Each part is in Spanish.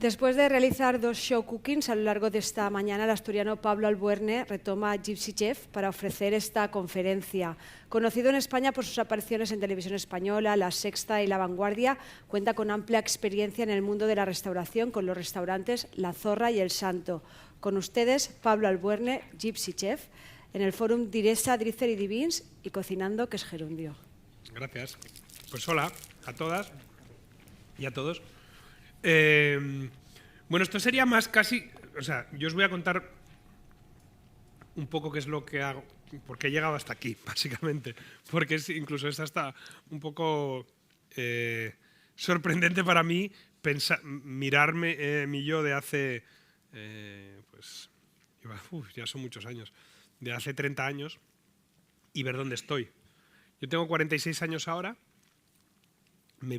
Después de realizar 2 show cookings a lo largo de esta mañana, el asturiano Pablo Albuerne retoma Gypsy Chef para ofrecer esta conferencia. Conocido en España por sus apariciones en Televisión Española, La Sexta y La Vanguardia, cuenta con amplia experiencia en el mundo de la restauración con los restaurantes La Zorra y El Santo. Con ustedes, Pablo Albuerne, Gypsy Chef, en el fórum Diresa, Drícer y Divins y Cocinando, que es gerundio. Gracias. Pues hola a todas y a todos. Bueno, esto sería más casi... O sea, yo os voy a contar un poco qué es lo que hago, porque he llegado hasta aquí, básicamente. Porque incluso es hasta un poco sorprendente para mí mirarme mi yo de hace... pues ya son muchos años. De hace 30 años y ver dónde estoy. Yo tengo 46 años ahora. Me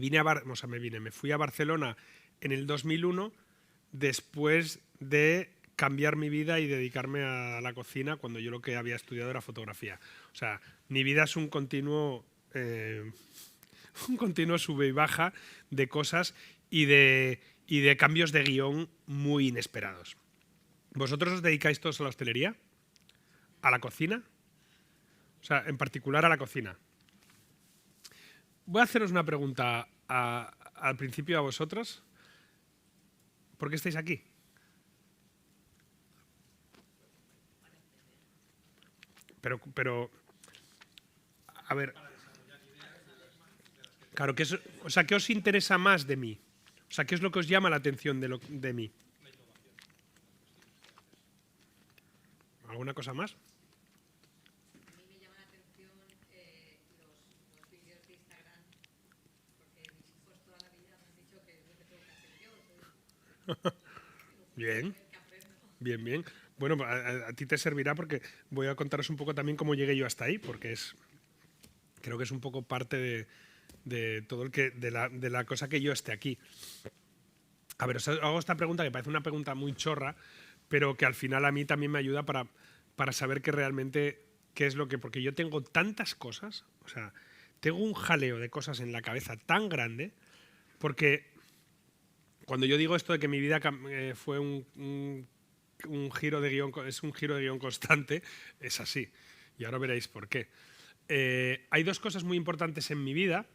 fui a Barcelona en el 2001 después de cambiar mi vida y dedicarme a la cocina cuando yo lo que había estudiado era fotografía. O sea, mi vida es un continuo sube y baja de cosas y de cambios de guión muy inesperados. ¿Vosotros os dedicáis todos a la hostelería? ¿A la cocina? O sea, en particular a la cocina. Voy a haceros una pregunta al principio a vosotros. ¿Por qué estáis aquí? Pero a ver, claro, ¿qué os interesa más de mí? O sea, ¿qué es lo que os llama la atención de mí? ¿Alguna cosa más? A mí me llama la atención los vídeos de Instagram, porque mis hijos toda la vida me han dicho que es lo que tengo que hacer yo. Bien, bien, bien. Bueno, a ti te servirá porque voy a contaros un poco también cómo llegué yo hasta ahí, porque creo que es un poco parte de todo de la cosa que yo esté aquí. A ver, os hago esta pregunta que parece una pregunta muy chorra, pero que al final a mí también me ayuda para saber que realmente qué es lo que... Porque yo tengo tantas cosas, o sea, tengo un jaleo de cosas en la cabeza tan grande, porque cuando yo digo esto de que mi vida fue un giro de guión, es un giro de guión constante, es así. Y ahora veréis por qué. Hay dos cosas muy importantes en mi vida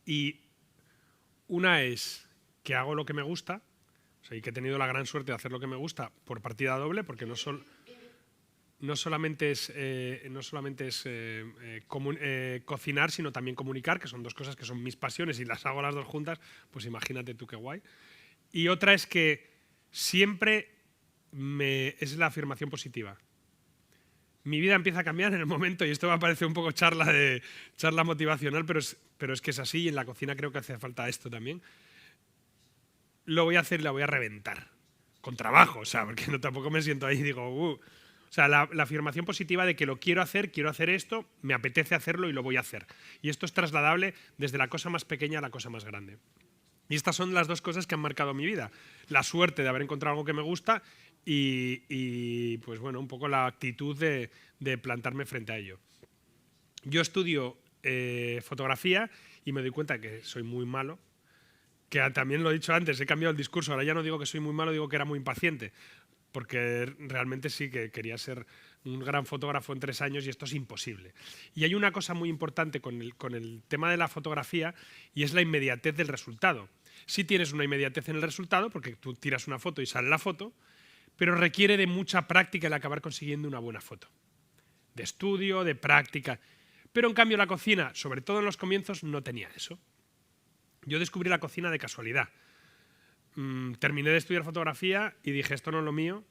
y una es que hago lo que me gusta, o sea, y que he tenido la gran suerte de hacer lo que me gusta por partida doble, porque no solamente es cocinar, sino también comunicar, que son dos cosas que son mis pasiones y las hago las dos juntas, pues imagínate tú qué guay. Y otra es que siempre es la afirmación positiva. Mi vida empieza a cambiar en el momento, y esto me parece un poco charla motivacional, pero es que es así, y en la cocina creo que hace falta esto también. Lo voy a hacer y la voy a reventar. Con trabajo, o sea, porque tampoco me siento ahí y digo, O sea, la afirmación positiva de que lo quiero hacer esto, me apetece hacerlo y lo voy a hacer. Y esto es trasladable desde la cosa más pequeña a la cosa más grande. Y estas son las dos cosas que han marcado mi vida. La suerte de haber encontrado algo que me gusta y pues bueno, un poco la actitud de plantarme frente a ello. Yo estudio fotografía y me doy cuenta que soy muy malo, que también lo he dicho antes, he cambiado el discurso, ahora ya no digo que soy muy malo, digo que era muy impaciente, porque realmente sí que quería ser un gran fotógrafo en 3 años y esto es imposible. Y hay una cosa muy importante con el tema de la fotografía y es la inmediatez del resultado. Sí tienes una inmediatez en el resultado, porque tú tiras una foto y sale la foto, pero requiere de mucha práctica el acabar consiguiendo una buena foto. De estudio, de práctica. Pero en cambio la cocina, sobre todo en los comienzos, no tenía eso. Yo descubrí la cocina de casualidad. Terminé de estudiar fotografía y dije, esto no es lo mío,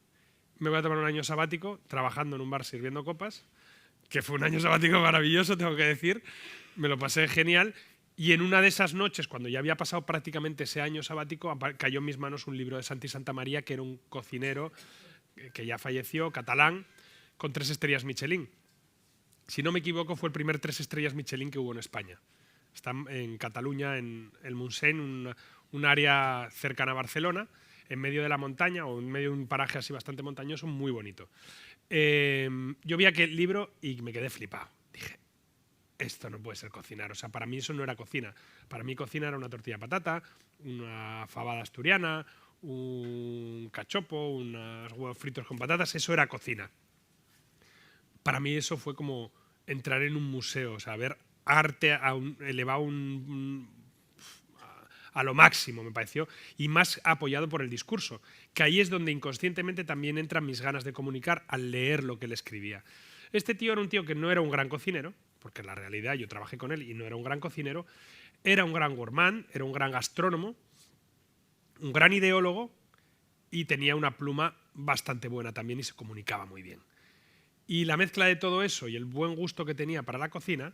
me voy a tomar un año sabático trabajando en un bar sirviendo copas, que fue un año sabático maravilloso, tengo que decir, me lo pasé genial, y en una de esas noches, cuando ya había pasado prácticamente ese año sabático, cayó en mis manos un libro de Santi Santamaría, que era un cocinero que ya falleció, catalán, con 3 estrellas Michelin. Si no me equivoco, fue el primer 3 estrellas Michelin que hubo en España. Está en Cataluña, en el Montseny, un área cercana a Barcelona, en medio de la montaña o en medio de un paraje así bastante montañoso, muy bonito. Yo vi aquel libro y me quedé flipado. Dije, esto no puede ser cocinar. O sea, para mí eso no era cocina. Para mí cocina era una tortilla de patata, una fabada asturiana, un cachopo, unos huevos fritos con patatas, eso era cocina. Para mí eso fue como entrar en un museo, o sea, ver arte elevado a lo máximo, me pareció, y más apoyado por el discurso, que ahí es donde inconscientemente también entran mis ganas de comunicar al leer lo que él escribía. Este tío era un tío que no era un gran cocinero, porque en la realidad yo trabajé con él y no era un gran cocinero, era un gran gourmand, era un gran gastrónomo, un gran ideólogo y tenía una pluma bastante buena también y se comunicaba muy bien. Y la mezcla de todo eso y el buen gusto que tenía para la cocina,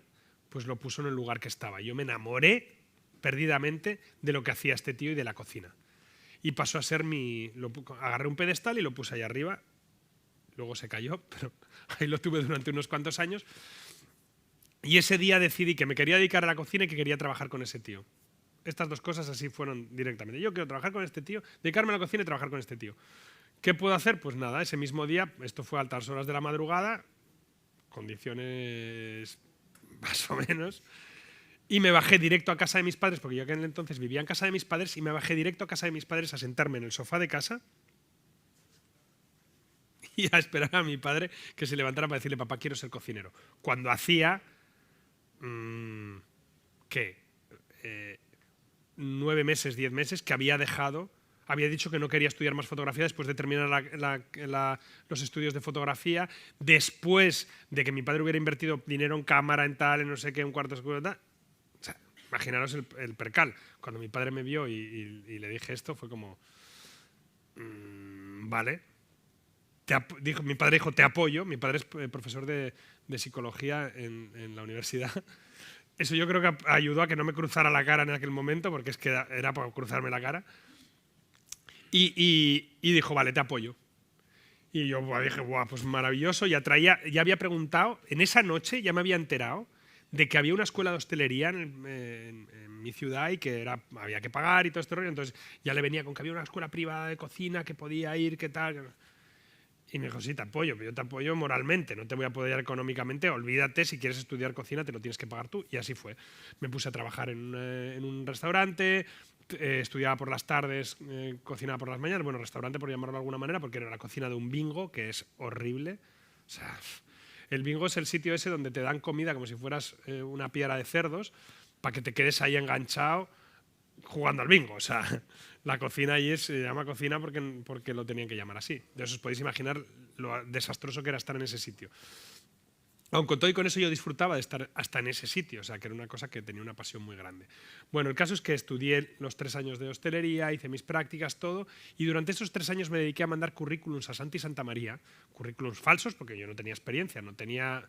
pues lo puso en el lugar que estaba. Yo me enamoré perdidamente de lo que hacía este tío y de la cocina. Y pasó a ser agarré un pedestal y lo puse ahí arriba. Luego se cayó, pero ahí lo tuve durante unos cuantos años. Y ese día decidí que me quería dedicar a la cocina y que quería trabajar con ese tío. Estas dos cosas así fueron directamente. Yo quiero trabajar con este tío, dedicarme a la cocina y trabajar con este tío. ¿Qué puedo hacer? Pues nada, ese mismo día, esto fue a altas horas de la madrugada, condiciones más o menos, y me bajé directo a casa de mis padres, porque yo en aquel entonces vivía en casa de mis padres, y me bajé directo a casa de mis padres a sentarme en el sofá de casa y a esperar a mi padre que se levantara para decirle, papá, quiero ser cocinero. Cuando hacía, ¿qué? 9 meses, 10 meses, que había dicho que no quería estudiar más fotografía después de terminar los estudios de fotografía, después de que mi padre hubiera invertido dinero en cámara, en tal, en no sé qué, un cuarto de escuela, tal. O sea, imaginaros el percal. Cuando mi padre me vio y le dije esto, fue como, vale. Mi padre dijo, te apoyo. Mi padre es profesor de psicología en la universidad. Eso yo creo que ayudó a que no me cruzara la cara en aquel momento, porque es que era para cruzarme la cara. Y dijo, vale, te apoyo. Y yo dije, pues maravilloso. Ya había preguntado, en esa noche ya me había enterado de que había una escuela de hostelería en mi ciudad y que había que pagar y todo este rollo. Entonces ya le venía con que había una escuela privada de cocina que podía ir, qué tal. Y me dijo, sí, te apoyo, pero yo te apoyo moralmente, no te voy a apoyar económicamente, olvídate, si quieres estudiar cocina te lo tienes que pagar tú. Y así fue. Me puse a trabajar en un restaurante, estudiaba por las tardes, cocinaba por las mañanas, bueno, restaurante por llamarlo de alguna manera, porque era la cocina de un bingo, que es horrible. O sea, el bingo es el sitio ese donde te dan comida como si fueras una piedra de cerdos, para que te quedes ahí enganchado jugando al bingo. O sea, la cocina allí se llama cocina porque lo tenían que llamar así. Entonces os podéis imaginar lo desastroso que era estar en ese sitio. Aun con todo y con eso yo disfrutaba de estar hasta en ese sitio, o sea, que era una cosa que tenía una pasión muy grande. Bueno, el caso es que estudié los 3 años de hostelería, hice mis prácticas, todo, y durante esos 3 años me dediqué a mandar currículums a Santi Santa María, currículums falsos, porque yo no tenía experiencia, no tenía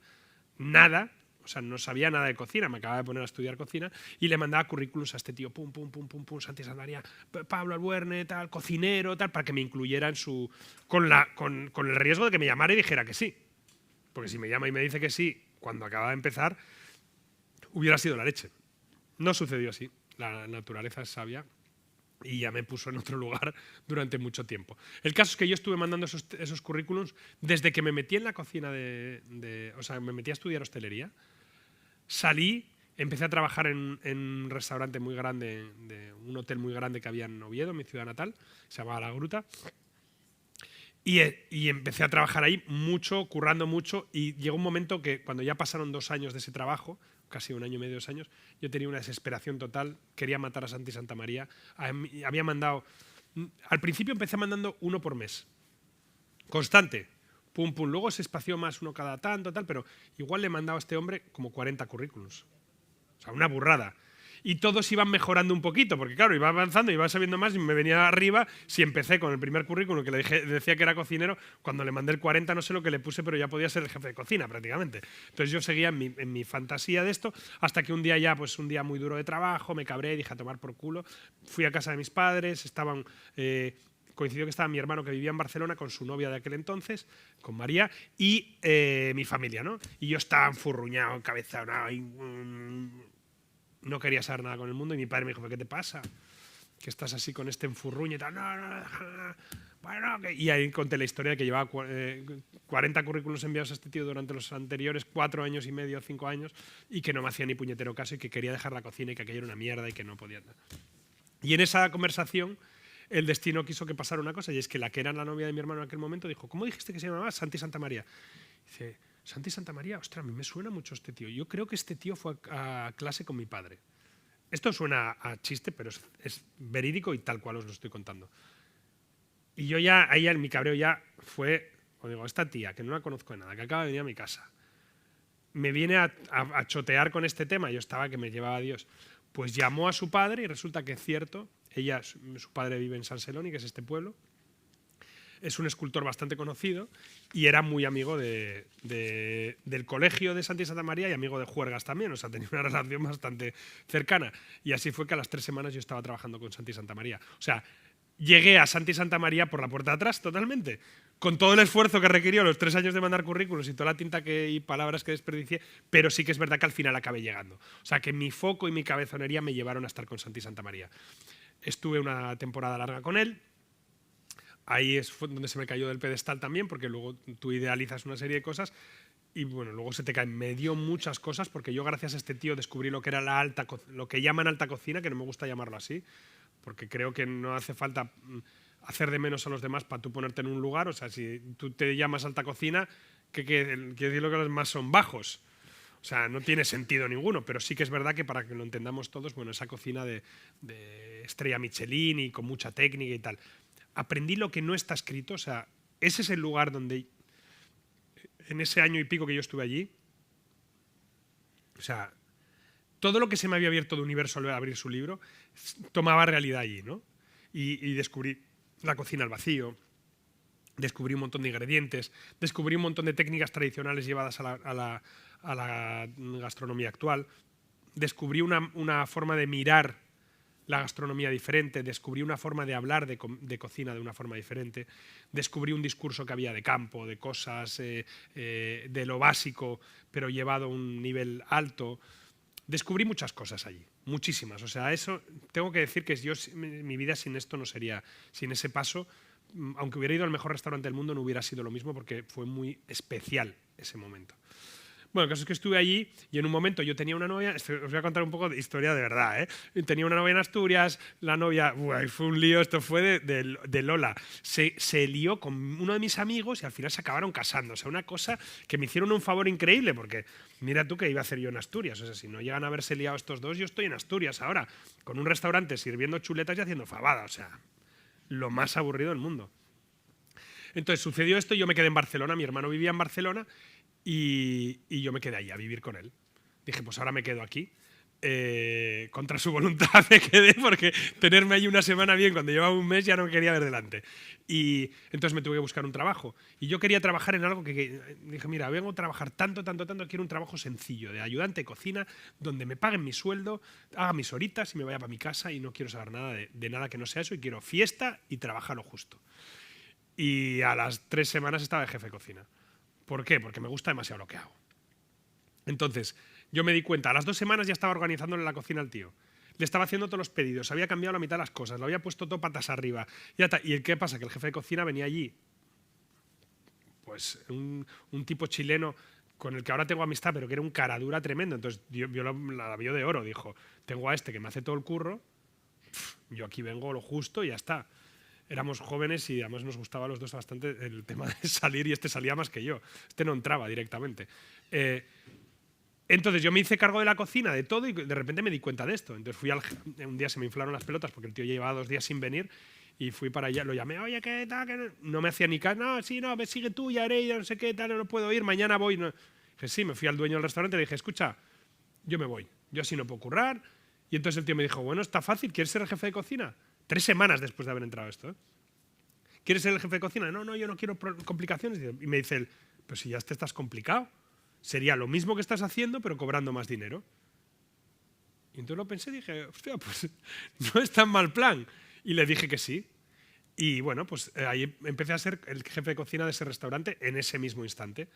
nada, o sea, no sabía nada de cocina, me acababa de poner a estudiar cocina, y le mandaba currículums a este tío, pum, pum, pum, pum, pum, Santi Santa María, Pablo Albuerne, tal, cocinero, tal, para que me incluyera en su... con el riesgo de que me llamara y dijera que sí. Porque si me llama y me dice que sí, cuando acaba de empezar, hubiera sido la leche. No sucedió así. La naturaleza es sabia y ya me puso en otro lugar durante mucho tiempo. El caso es que yo estuve mandando esos currículums desde que me metí en la cocina o sea, me metí a estudiar hostelería. Salí, empecé a trabajar en un restaurante muy grande, un hotel muy grande que había en Oviedo, mi ciudad natal, se llamaba La Gruta. Y empecé a trabajar ahí mucho, currando mucho, y llegó un momento que cuando ya pasaron 2 años de ese trabajo, casi 1 año y medio, 2 años, yo tenía una desesperación total, quería matar a Santi Santa María. Había mandado, al principio empecé mandando 1 por mes, constante, pum, pum, luego se espació más uno cada tanto, tal, pero igual le mandaba a este hombre como 40 currículums. O sea, una burrada. Y todos iban mejorando un poquito, porque claro, iba avanzando, iba sabiendo más y me venía arriba. Si empecé con el primer currículum que le decía que era cocinero, cuando le mandé el 40 no sé lo que le puse, pero ya podía ser el jefe de cocina prácticamente. Entonces yo seguía en mi fantasía de esto, hasta que un día ya, pues un día muy duro de trabajo, me cabré, dije a tomar por culo. Fui a casa de mis padres, coincidió que estaba mi hermano que vivía en Barcelona con su novia de aquel entonces, con María, y mi familia, ¿no? Y yo estaba enfurruñado, encabezonado, no quería saber nada con el mundo, y mi padre me dijo, ¿qué te pasa? Que estás así con este enfurruño y tal. No. Bueno, y ahí conté la historia de que llevaba 40 currículos enviados a este tío durante los anteriores 4 años y medio, 5 años, y que no me hacía ni puñetero caso y que quería dejar la cocina y que aquello era una mierda y que no podía. Y en esa conversación el destino quiso que pasara una cosa, y es que la que era la novia de mi hermano en aquel momento dijo, ¿cómo dijiste que se llamaba? Santi Santamaría. Dice, Santi Santamaría, ostras, a mí me suena mucho este tío. Yo creo que este tío fue a clase con mi padre. Esto suena a chiste, pero es verídico y tal cual os lo estoy contando. Y yo ya, ahí mi cabreo ya fue, os digo, esta tía, que no la conozco de nada, que acaba de venir a mi casa, me viene a chotear con este tema, yo estaba que me llevaba a Dios. Pues llamó a su padre y resulta que es cierto, su padre vive en San Celoni, que es este pueblo, es un escultor bastante conocido y era muy amigo del colegio de Santi Santamaría y amigo de Juergas también, o sea, tenía una relación bastante cercana. Y así fue que a las 3 semanas yo estaba trabajando con Santi Santamaría. O sea, llegué a Santi Santamaría por la puerta de atrás totalmente, con todo el esfuerzo que requirió los 3 años de mandar currículos y toda la tinta y palabras que desperdicié, pero sí que es verdad que al final acabé llegando. O sea, que mi foco y mi cabezonería me llevaron a estar con Santi Santamaría. Estuve una temporada larga con él. Ahí fue donde se me cayó del pedestal también, porque luego tú idealizas una serie de cosas y bueno, luego se te caen. Me dio muchas cosas porque yo gracias a este tío descubrí lo que era lo que llaman alta cocina, que no me gusta llamarlo así, porque creo que no hace falta hacer de menos a los demás para tú ponerte en un lugar. O sea, si tú te llamas alta cocina, quiere decir lo que los demás son bajos. O sea, no tiene sentido ninguno, pero sí que es verdad que para que lo entendamos todos, bueno, esa cocina de estrella Michelin y con mucha técnica y tal. Aprendí lo que no está escrito, o sea, ese es el lugar donde, en ese año y pico que yo estuve allí, o sea, todo lo que se me había abierto de universo al abrir su libro, tomaba realidad allí, ¿no? Y descubrí la cocina al vacío, descubrí un montón de ingredientes, descubrí un montón de técnicas tradicionales llevadas a la gastronomía actual, descubrí una forma de mirar la gastronomía diferente, descubrí una forma de hablar de cocina de una forma diferente, descubrí un discurso que había de campo, de cosas, de lo básico, pero llevado a un nivel alto. Descubrí muchas cosas allí, muchísimas. O sea, eso tengo que decir que mi vida sin esto no sería, sin ese paso, aunque hubiera ido al mejor restaurante del mundo, no hubiera sido lo mismo porque fue muy especial ese momento. Bueno, el caso es que estuve allí y en un momento yo tenía una novia, os voy a contar un poco de historia de verdad, ¿eh? Tenía una novia en Asturias, la novia, fue un lío, esto fue de Lola. Se lió con uno de mis amigos y al final se acabaron casando. O sea, una cosa que me hicieron un favor increíble porque mira tú qué iba a hacer yo en Asturias. O sea, si no llegan a haberse liado estos dos, yo estoy en Asturias ahora, con un restaurante sirviendo chuletas y haciendo fabada. O sea, lo más aburrido del mundo. Entonces sucedió esto, yo me quedé en Barcelona, mi hermano vivía en Barcelona y yo me quedé ahí a vivir con él. Dije, pues ahora me quedo aquí. Contra su voluntad me quedé porque tenerme ahí una semana bien cuando llevaba un mes ya no me quería ver delante. Y entonces me tuve que buscar un trabajo. Y yo quería trabajar en algo que dije, mira, vengo a trabajar tanto, quiero un trabajo sencillo, de ayudante de cocina, donde me paguen mi sueldo, haga mis horitas y me vaya para mi casa y no quiero saber nada de nada que no sea eso y quiero fiesta y trabajar lo justo. Y a las 3 semanas estaba de jefe de cocina. ¿Por qué? Porque me gusta demasiado lo que hago. Entonces, yo me di cuenta, a las 2 semanas ya estaba organizándole la cocina al tío. Le estaba haciendo todos los pedidos, había cambiado la mitad de las cosas, lo había puesto todo patas arriba. ¿Y qué pasa? Que el jefe de cocina venía allí, pues un tipo chileno con el que ahora tengo amistad, pero que era un caradura tremendo. Entonces, la vio de oro, dijo, tengo a este que me hace todo el curro, yo aquí vengo lo justo y ya está. Éramos jóvenes y además nos gustaba a los dos bastante el tema de salir y este salía más que yo. Este no entraba directamente. Entonces yo me hice cargo de la cocina, de todo y de repente me di cuenta de esto. Entonces un día se me inflaron las pelotas porque el tío llevaba 2 días sin venir y fui para allá, lo llamé, oye, ¿qué tal? No me hacía ni caso, no, sí, no, sigue tú, ya haré, ya no sé qué, tal, no puedo ir, mañana voy. No. Dije, sí, me fui al dueño del restaurante y le dije, escucha, yo me voy, yo así no puedo currar. Y entonces el tío me dijo, bueno, está fácil, ¿quieres ser el jefe de cocina? 3 semanas después de haber entrado esto. ¿Quieres ser el jefe de cocina? No, yo no quiero complicaciones. Y me dice él, pues si ya te estás complicado, sería lo mismo que estás haciendo, pero cobrando más dinero. Y entonces lo pensé y dije, hostia, pues no es tan mal plan. Y le dije que sí. Y bueno, pues ahí empecé a ser el jefe de cocina de ese restaurante en ese mismo instante.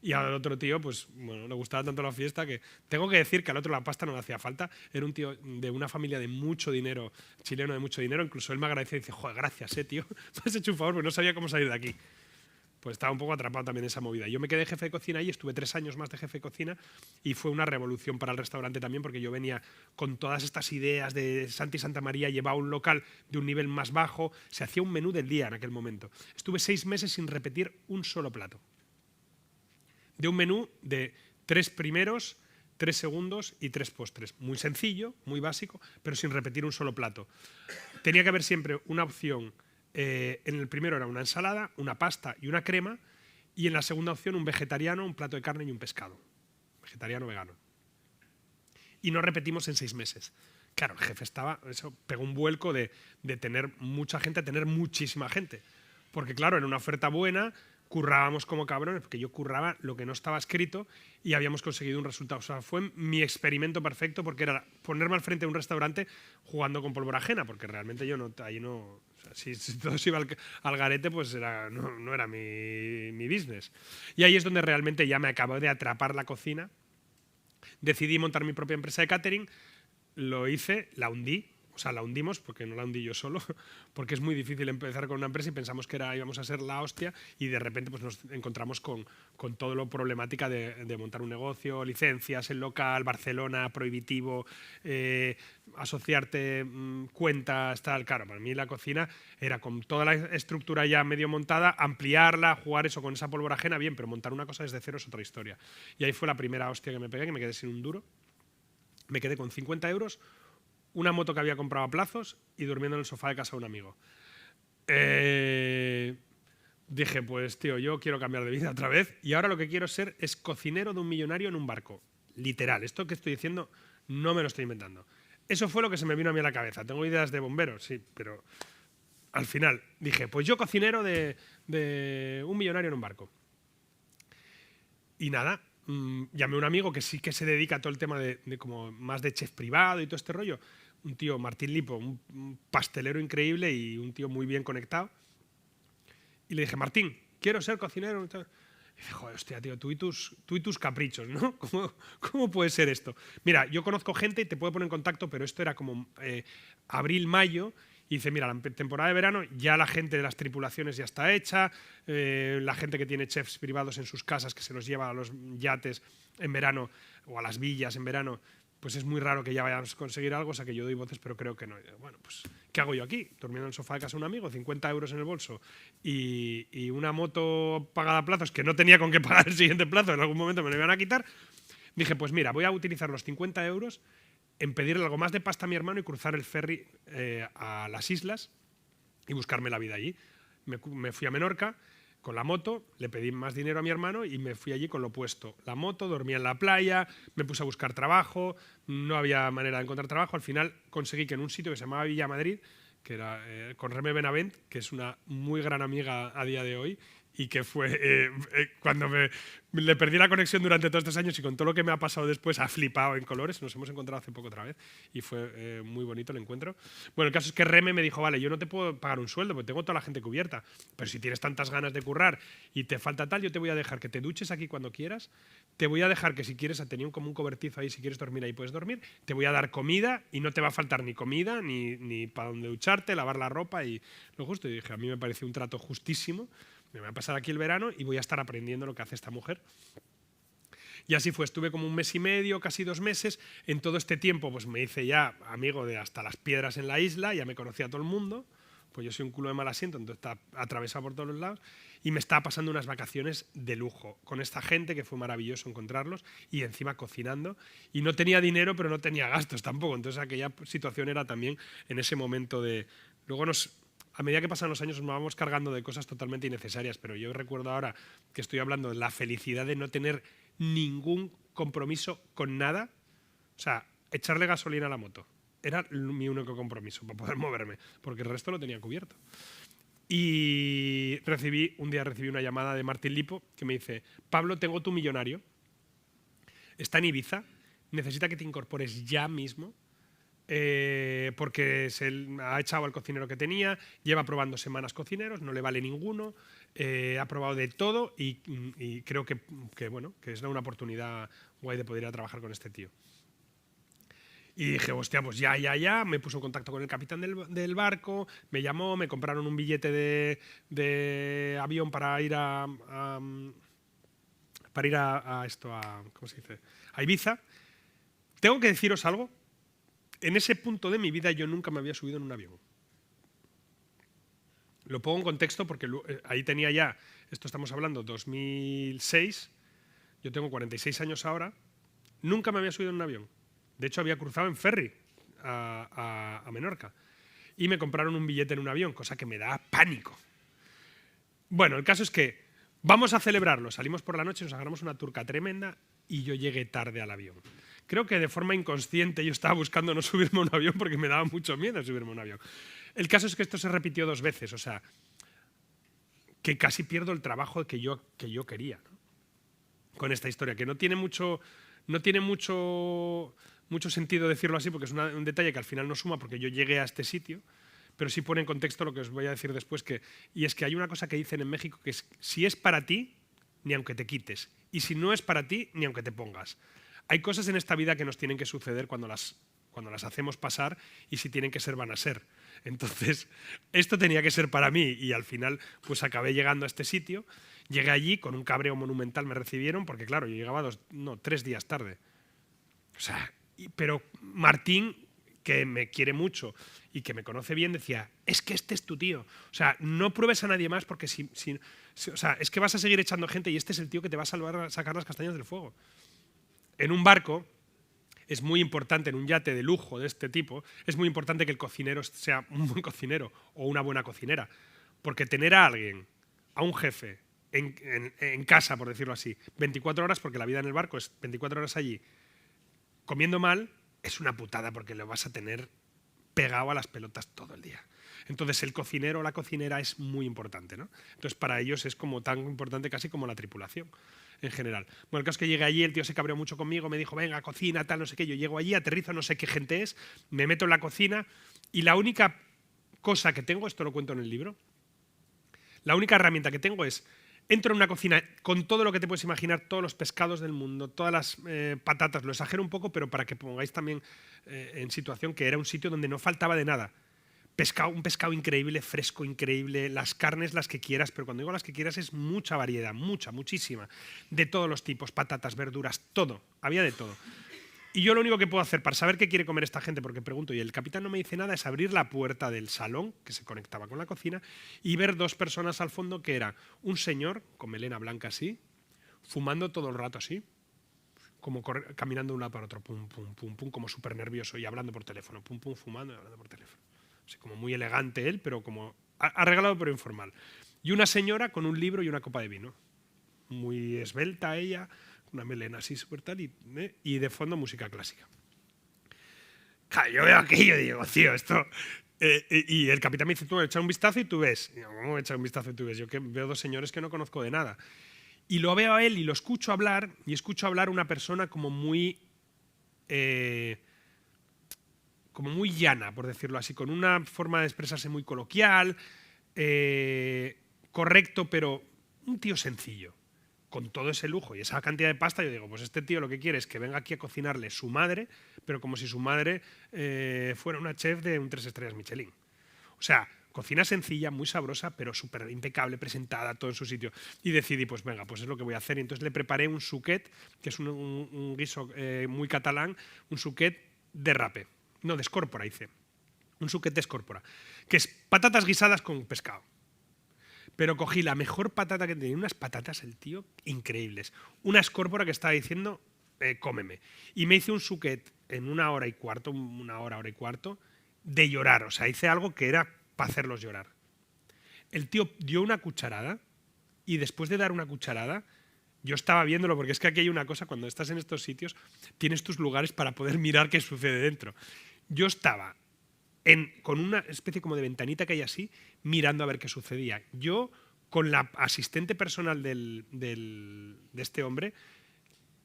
Y al otro tío, pues bueno, le gustaba tanto la fiesta que tengo que decir que al otro la pasta no le hacía falta. Era un tío de una familia de mucho dinero, chileno de mucho dinero. Incluso él me agradeció y dice, joder, gracias, tío. Me has hecho un favor porque no sabía cómo salir de aquí. pues estaba un poco atrapado también en esa movida. Yo me quedé jefe de cocina y estuve 3 años más de jefe de cocina y fue una revolución para el restaurante también, porque yo venía con todas estas ideas de Santi Santamaría, llevaba un local de un nivel más bajo, se hacía un menú del día en aquel momento. Estuve 6 meses sin repetir un solo plato. De un menú de 3 primeros, 3 segundos y 3 postres. Muy sencillo, muy básico, pero sin repetir un solo plato. Tenía que haber siempre una opción. En el primero era una ensalada, una pasta y una crema, y en la segunda opción un vegetariano, un plato de carne y un pescado. Vegetariano, vegano. Y no repetimos en 6 meses. Claro, el jefe eso pegó un vuelco de tener mucha gente a tener muchísima gente. Porque claro, en una oferta buena currábamos como cabrones, porque yo curraba lo que no estaba escrito y habíamos conseguido un resultado. O sea, fue mi experimento perfecto, porque era ponerme al frente de un restaurante jugando con pólvora ajena, porque realmente yo ahí no, o sea, si todo se iba al garete, pues no era mi business. Y ahí es donde realmente ya me acabó de atrapar la cocina. Decidí montar mi propia empresa de catering, lo hice, la hundí. O sea, la hundimos, porque no la hundí yo solo, porque es muy difícil empezar con una empresa y pensamos que íbamos a ser la hostia, y de repente pues, nos encontramos con todo lo problemática de montar un negocio, licencias, el local, Barcelona, prohibitivo, asociarte, cuentas, tal. Claro, para mí la cocina era con toda la estructura ya medio montada, ampliarla, jugar eso con esa pólvora ajena, bien, pero montar una cosa desde cero es otra historia. Y ahí fue la primera hostia que me pegué, que me quedé sin un duro. Me quedé con 50 euros, una moto que había comprado a plazos y durmiendo en el sofá de casa de un amigo. Dije, pues tío, yo quiero cambiar de vida otra vez, y ahora lo que quiero ser es cocinero de un millonario en un barco. Literal, esto que estoy diciendo no me lo estoy inventando. Eso fue lo que se me vino a mí a la cabeza. Tengo ideas de bombero, sí, pero al final dije, pues yo cocinero de un millonario en un barco. Y nada, llamé a un amigo que sí que se dedica a todo el tema de como más de chef privado y todo este rollo. Un tío, Martín Lipo, un pastelero increíble y un tío muy bien conectado. Y le dije, Martín, quiero ser cocinero. Y dice, joder, hostia, tío, tú y tus caprichos, ¿no? ¿Cómo puede ser esto? Mira, yo conozco gente y te puedo poner en contacto, pero esto era como abril, mayo. Y dice, mira, la temporada de verano ya la gente de las tripulaciones ya está hecha, la gente que tiene chefs privados en sus casas, que se los lleva a los yates en verano o a las villas en verano, pues es muy raro que ya vayamos a conseguir algo, o sea que yo doy voces, pero creo que no. Bueno, pues, ¿qué hago yo aquí? Durmiendo en el sofá de casa de un amigo, 50 euros en el bolso y una moto pagada a plazos que no tenía con qué pagar el siguiente plazo, en algún momento me lo iban a quitar. Dije, pues mira, voy a utilizar los 50 euros en pedirle algo más de pasta a mi hermano y cruzar el ferry a las islas y buscarme la vida allí. Me fui a Menorca con la moto, le pedí más dinero a mi hermano y me fui allí con lo opuesto. La moto, dormía en la playa, me puse a buscar trabajo, no había manera de encontrar trabajo. Al final conseguí que en un sitio que se llamaba Villa Madrid, que era con Reme Benavent, que es una muy gran amiga a día de hoy, y que fue cuando le perdí la conexión durante todos estos años y con todo lo que me ha pasado después ha flipado en colores. Nos hemos encontrado hace poco otra vez y fue muy bonito el encuentro. Bueno, el caso es que Reme me dijo, vale, yo no te puedo pagar un sueldo porque tengo toda la gente cubierta, pero si tienes tantas ganas de currar y te falta tal, yo te voy a dejar que te duches aquí cuando quieras, te voy a dejar que si quieres, tenía como un cobertizo ahí, si quieres dormir ahí puedes dormir, te voy a dar comida y no te va a faltar ni comida, ni para donde ducharte, lavar la ropa y lo justo. Y dije, a mí me pareció un trato justísimo. Me voy a pasar aquí el verano y voy a estar aprendiendo lo que hace esta mujer. Y así fue, estuve como 1 mes y medio, casi 2 meses. En todo este tiempo pues me hice ya amigo de hasta las piedras en la isla, ya me conocía a todo el mundo, pues yo soy un culo de mal asiento, entonces está atravesado por todos los lados, y me estaba pasando unas vacaciones de lujo con esta gente, que fue maravilloso encontrarlos, y encima cocinando, y no tenía dinero, pero no tenía gastos tampoco, entonces aquella situación era también en ese momento de... Luego a medida que pasan los años nos vamos cargando de cosas totalmente innecesarias, pero yo recuerdo ahora que estoy hablando de la felicidad de no tener ningún compromiso con nada. O sea, echarle gasolina a la moto era mi único compromiso para poder moverme, porque el resto lo tenía cubierto. Y un día recibí una llamada de Martín Lipo que me dice, Pablo, tengo tu millonario, está en Ibiza, necesita que te incorpores ya mismo, porque ha echado al cocinero que tenía, lleva probando semanas cocineros, no le vale ninguno, ha probado de todo y creo que, bueno, que es una oportunidad guay de poder ir a trabajar con este tío. Y dije, hostia, pues ya, me puso en contacto con el capitán del barco, me llamó, me compraron un billete de avión para ir a ¿cómo se dice? A Ibiza. Tengo que deciros algo, en ese punto de mi vida yo nunca me había subido en un avión. Lo pongo en contexto porque ahí tenía ya, esto estamos hablando, 2006, yo tengo 46 años ahora, nunca me había subido en un avión. De hecho, había cruzado en ferry a Menorca. Y me compraron un billete en un avión, cosa que me da pánico. Bueno, el caso es que vamos a celebrarlo. Salimos por la noche, nos agarramos una turca tremenda y yo llegué tarde al avión. Creo que de forma inconsciente yo estaba buscando no subirme a un avión porque me daba mucho miedo subirme a un avión. El caso es que esto se repitió 2 veces, o sea, que casi pierdo el trabajo que yo quería, ¿no? Con esta historia, que no tiene mucho sentido decirlo así, porque es un detalle que al final no suma porque yo llegué a este sitio, pero sí pone en contexto lo que os voy a decir después, y es que hay una cosa que dicen en México, que es, si es para ti, ni aunque te quites, y si no es para ti, ni aunque te pongas. Hay cosas en esta vida que nos tienen que suceder cuando las hacemos pasar, y si tienen que ser, van a ser. Entonces, esto tenía que ser para mí, y al final pues acabé llegando a este sitio. Llegué allí, con un cabreo monumental me recibieron, porque claro, yo llegaba 3 días tarde. O sea, pero Martín, que me quiere mucho y que me conoce bien, decía, es que este es tu tío. O sea, no pruebes a nadie más porque o sea, es que vas a seguir echando gente y este es el tío que te va a salvar a sacar las castañas del fuego. En un barco es muy importante, en un yate de lujo de este tipo, es muy importante que el cocinero sea un buen cocinero o una buena cocinera. Porque tener a alguien, a un jefe, en casa, por decirlo así, 24 horas, porque la vida en el barco es 24 horas allí, comiendo mal, es una putada porque lo vas a tener pegado a las pelotas todo el día. Entonces el cocinero o la cocinera es muy importante, ¿no? Entonces para ellos es como tan importante casi como la tripulación en general. Bueno, el caso es que llegué allí, el tío se cabreó mucho conmigo, me dijo, venga, cocina, tal, no sé qué. Yo llego allí, aterrizo, no sé qué gente es, me meto en la cocina y la única cosa que tengo, esto lo cuento en el libro, la única herramienta que tengo es, entro en una cocina con todo lo que te puedes imaginar, todos los pescados del mundo, todas las patatas, lo exagero un poco, pero para que pongáis también en situación que era un sitio donde no faltaba de nada. Un pescado increíble, fresco, increíble, las carnes las que quieras, pero cuando digo las que quieras es mucha variedad, muchísima, de todos los tipos, patatas, verduras, todo, había de todo. Y yo lo único que puedo hacer para saber qué quiere comer esta gente, porque pregunto y el capitán no me dice nada, es abrir la puerta del salón, que se conectaba con la cocina, y ver 2 personas al fondo que era un señor con melena blanca así, fumando todo el rato así, como caminando de un lado para otro, pum, pum, pum, pum, como súper nervioso y hablando por teléfono, pum, pum, fumando y hablando por teléfono. O sea, como muy elegante él, pero como arreglado pero informal. Y una señora con un libro y una copa de vino. Muy esbelta ella, una melena así súper tal, y de fondo música clásica. Claro, yo veo aquello y digo, tío, esto... y el capitán me dice, tú echa un vistazo y tú ves. Y yo, ¿cómo echa un vistazo y tú ves? Yo que veo 2 señores que no conozco de nada. Y lo veo a él y lo escucho hablar, y escucho hablar una persona como muy llana, por decirlo así, con una forma de expresarse muy coloquial, correcto, pero un tío sencillo. Con todo ese lujo y esa cantidad de pasta, yo digo, pues este tío lo que quiere es que venga aquí a cocinarle su madre, pero como si su madre fuera una chef de un 3 estrellas Michelin. O sea, cocina sencilla, muy sabrosa, pero súper impecable, presentada, todo en su sitio. Y decidí, pues venga, pues es lo que voy a hacer. Y entonces le preparé un suquet, que es un guiso muy catalán, un suquet de rape. No, de escórpora hice. Un suquet de escórpora, que es patatas guisadas con pescado. Pero cogí la mejor patata que tenía, unas patatas, el tío, increíbles. Una escórpora que estaba diciendo, cómeme. Y me hice un suquet en 1 hora y cuarto, hora y cuarto, de llorar. O sea, hice algo que era para hacerlos llorar. El tío dio una cucharada y después de dar una cucharada, yo estaba viéndolo, porque es que aquí hay una cosa, cuando estás en estos sitios, tienes tus lugares para poder mirar qué sucede dentro. Yo estaba con una especie como de ventanita que hay así, mirando a ver qué sucedía. Yo, con la asistente personal de este hombre,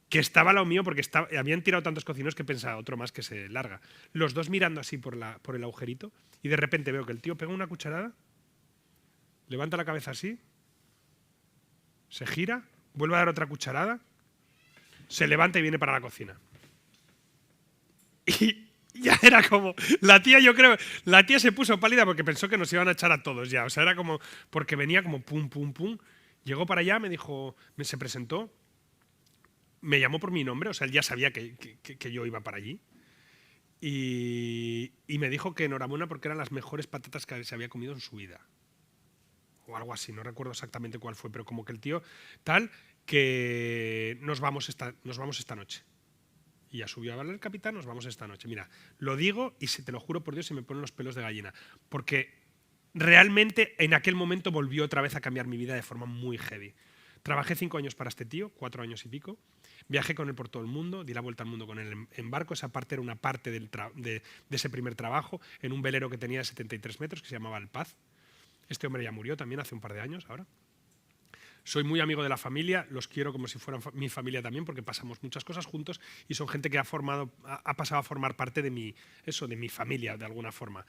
que estaba al lado mío, porque habían tirado tantos cocineros que pensaba, otro más que se larga. Los 2 mirando así por el agujerito, y de repente veo que el tío pega una cucharada, levanta la cabeza así, se gira, vuelve a dar otra cucharada, se levanta y viene para la cocina. Ya era como, la tía yo creo, la tía se puso pálida porque pensó que nos iban a echar a todos ya, o sea, era como, porque venía como pum, pum, pum, llegó para allá, me dijo, se presentó, me llamó por mi nombre, o sea, él ya sabía que yo iba para allí, y me dijo que enhorabuena porque eran las mejores patatas que se había comido en su vida, o algo así, no recuerdo exactamente cuál fue, pero como que el tío, tal, que nos vamos esta noche. Y ya subió a hablar el capitán, nos vamos esta noche. Mira, lo digo y te lo juro por Dios, se me ponen los pelos de gallina. Porque realmente en aquel momento volvió otra vez a cambiar mi vida de forma muy heavy. Trabajé 5 años para este tío, 4 años y pico. Viajé con él por todo el mundo, di la vuelta al mundo con él en barco. Esa parte era una parte de ese primer trabajo, en un velero que tenía de 73 metros, que se llamaba El Paz. Este hombre ya murió también hace un par de años ahora. Soy muy amigo de la familia, los quiero como si fueran mi familia también, porque pasamos muchas cosas juntos y son gente que ha pasado a formar parte de mi familia, de alguna forma.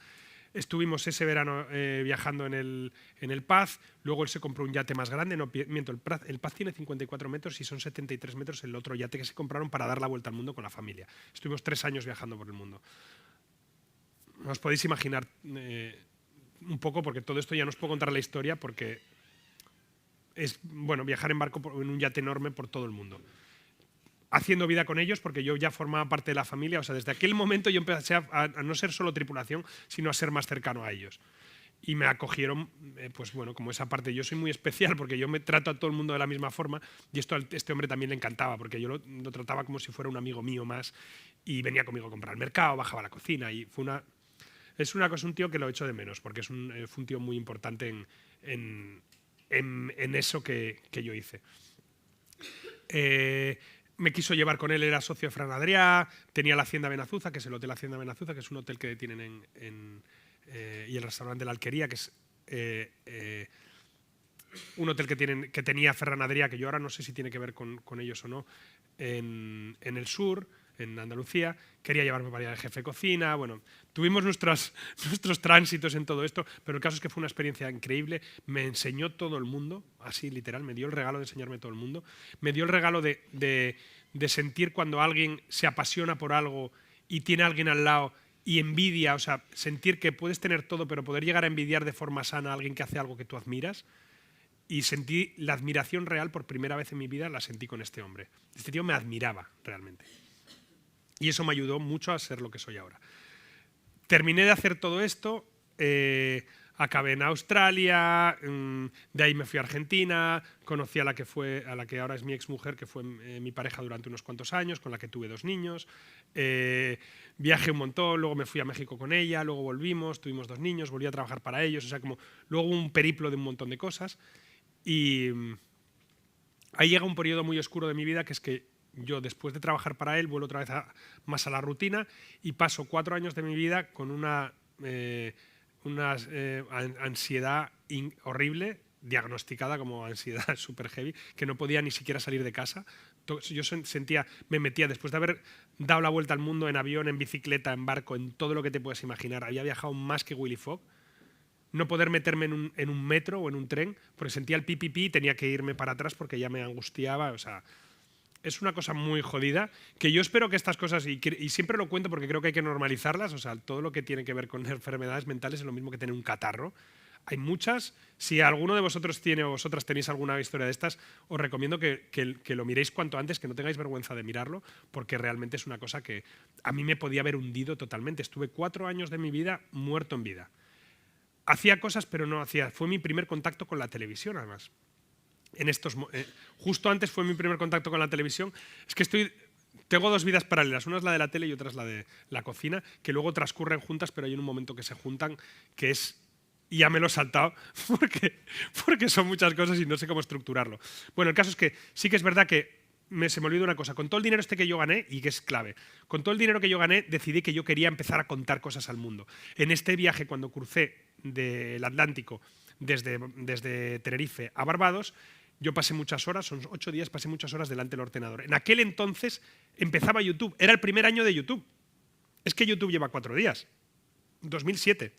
Estuvimos ese verano viajando en el Paz, luego él se compró un yate más grande, no miento, el Paz tiene 54 metros y son 73 metros el otro yate que se compraron para dar la vuelta al mundo con la familia. Estuvimos 3 años viajando por el mundo. Os podéis imaginar un poco, porque todo esto ya no os puedo contar la historia, porque es bueno viajar en barco en un yate enorme por todo el mundo, haciendo vida con ellos, porque yo ya formaba parte de la familia. O sea, desde aquel momento yo empecé a no ser solo tripulación, sino a ser más cercano a ellos. Y me acogieron, pues bueno, como esa parte. Yo soy muy especial porque yo me trato a todo el mundo de la misma forma, y esto a este hombre también le encantaba, porque yo lo trataba como si fuera un amigo mío más, y venía conmigo a comprar al mercado, bajaba a la cocina, y es un tío que lo echo de menos, porque fue un tío muy importante en eso que yo hice. Me quiso llevar con él, era socio de Fran Adrià, tenía la Hacienda Benazuza, que es el Hotel Hacienda Benazuza, que es un hotel que tienen y el restaurante La Alquería, que es un hotel que tenía Ferran Adrià, que yo ahora no sé si tiene que ver con ellos o no, en el sur, en Andalucía. Quería llevarme para allá de jefe de cocina. Bueno, tuvimos nuestros tránsitos en todo esto, pero el caso es que fue una experiencia increíble. Me enseñó todo el mundo, así literal, me dio el regalo de enseñarme todo el mundo. Me dio el regalo de sentir cuando alguien se apasiona por algo y tiene a alguien al lado y envidia, o sea, sentir que puedes tener todo, pero poder llegar a envidiar de forma sana a alguien que hace algo que tú admiras. Y sentí la admiración real por primera vez en mi vida, la sentí con este hombre. Este tío me admiraba realmente. Y eso me ayudó mucho a ser lo que soy ahora. Terminé de hacer todo esto, acabé en Australia, de ahí me fui a Argentina, conocí a la que ahora es mi exmujer, que fue mi pareja durante unos cuantos años, con la que tuve 2 niños. Viajé un montón, luego me fui a México con ella, luego volvimos, tuvimos 2 niños, volví a trabajar para ellos, o sea, como luego un periplo de un montón de cosas. Y ahí llega un periodo muy oscuro de mi vida, que es que yo, después de trabajar para él, vuelvo otra vez más a la rutina y paso 4 años de mi vida con una ansiedad horrible, diagnosticada como ansiedad super heavy, que no podía ni siquiera salir de casa. Yo me metía, después de haber dado la vuelta al mundo en avión, en bicicleta, en barco, en todo lo que te puedes imaginar, había viajado más que Willy Fogg. No poder meterme en un metro o en un tren, porque sentía el pipipí y tenía que irme para atrás porque ya me angustiaba, o sea, es una cosa muy jodida, que yo espero que estas cosas, y siempre lo cuento porque creo que hay que normalizarlas, o sea, todo lo que tiene que ver con enfermedades mentales es lo mismo que tener un catarro. Hay muchas. Si alguno de vosotros tiene o vosotras tenéis alguna historia de estas, os recomiendo que lo miréis cuanto antes, que no tengáis vergüenza de mirarlo, porque realmente es una cosa que a mí me podía haber hundido totalmente. Estuve 4 años de mi vida muerto en vida. Hacía cosas, pero no hacía. Fue mi primer contacto con la televisión, además. Justo antes fue mi primer contacto con la televisión. Es que tengo 2 vidas paralelas. Una es la de la tele y otra es la de la cocina, que luego transcurren juntas, pero hay un momento que se juntan, que es... Y ya me lo he saltado porque son muchas cosas y no sé cómo estructurarlo. Bueno, el caso es que sí que es verdad que se me olvidó una cosa. Con todo el dinero que yo gané, y que es clave, con todo el dinero que yo gané, decidí que yo quería empezar a contar cosas al mundo. En este viaje, cuando crucé del Atlántico desde Tenerife a Barbados, yo pasé muchas horas, son 8 días, pasé muchas horas delante del ordenador. En aquel entonces empezaba YouTube, era el primer año de YouTube. Es que YouTube lleva 4 días, 2007.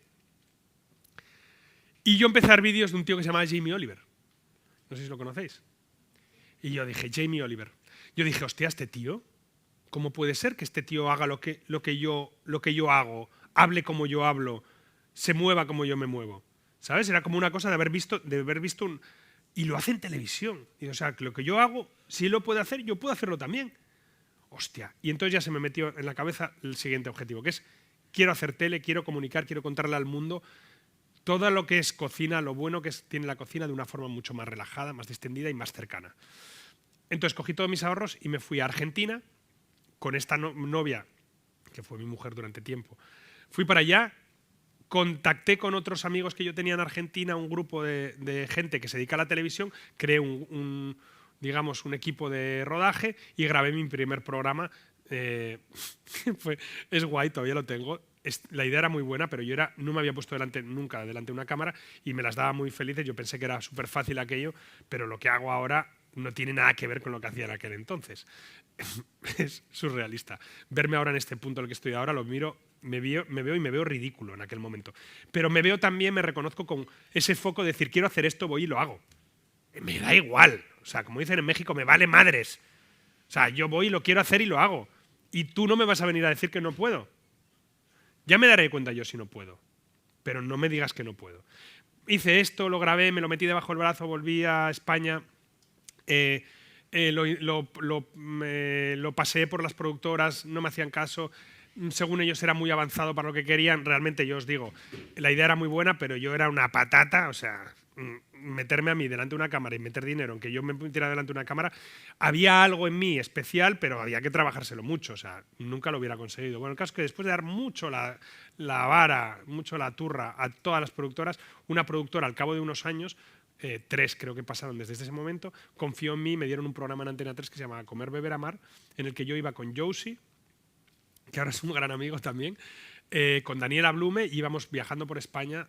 Y yo empecé a ver vídeos de un tío que se llamaba Jamie Oliver. No sé si lo conocéis. Y yo dije, Jamie Oliver. Yo dije, hostia, este tío ¿cómo puede ser que este tío haga lo que yo hago, hable como yo hablo, se mueva como yo me muevo? ¿Sabes? Era como una cosa de haber visto un... Y lo hace en televisión. Y, o sea, que lo que yo hago, si él lo puede hacer, yo puedo hacerlo también. Hostia. Y entonces ya se me metió en la cabeza el siguiente objetivo, que es, quiero hacer tele, quiero comunicar, quiero contarle al mundo todo lo que es cocina, lo bueno que tiene la cocina de una forma mucho más relajada, más distendida y más cercana. Entonces cogí todos mis ahorros y me fui a Argentina con esta novia, que fue mi mujer durante tiempo. Fui para allá, contacté con otros amigos que yo tenía en Argentina, un grupo de gente que se dedica a la televisión, creé digamos, un equipo de rodaje y grabé mi primer programa. Es guay, todavía lo tengo. La idea era muy buena, pero yo no me había puesto nunca delante de una cámara y me las daba muy felices. Yo pensé que era súper fácil aquello, pero lo que hago ahora no tiene nada que ver con lo que hacía en aquel entonces. Es surrealista. Verme ahora en este punto en el que estoy ahora, lo miro, me veo y me veo ridículo en aquel momento. Pero me veo también, me reconozco con ese foco de decir, quiero hacer esto, voy y lo hago. Me da igual. O sea, como dicen en México, me vale madres. O sea, yo voy y lo quiero hacer y lo hago. Y tú no me vas a venir a decir que no puedo. Ya me daré cuenta yo si no puedo. Pero no me digas que no puedo. Hice esto, lo grabé, me lo metí debajo del brazo, volví a España. Lo pasé por las productoras, no me hacían caso. Según ellos era muy avanzado para lo que querían. Realmente yo os digo, la idea era muy buena, pero yo era una patata. O sea, meterme a mí delante de una cámara y meter dinero en que yo me metiera delante de una cámara, había algo en mí especial, pero había que trabajárselo mucho. O sea, nunca lo hubiera conseguido. Bueno, el caso es que después de dar mucho la vara, mucho la turra a todas las productoras, una productora al cabo de unos años, 3 creo que pasaron desde ese momento, confió en mí y me dieron un programa en Antena 3 que se llamaba Comer, Beber, Amar, en el que yo iba con Josie, que ahora es un gran amigo también, con Daniela Blume, íbamos viajando por España,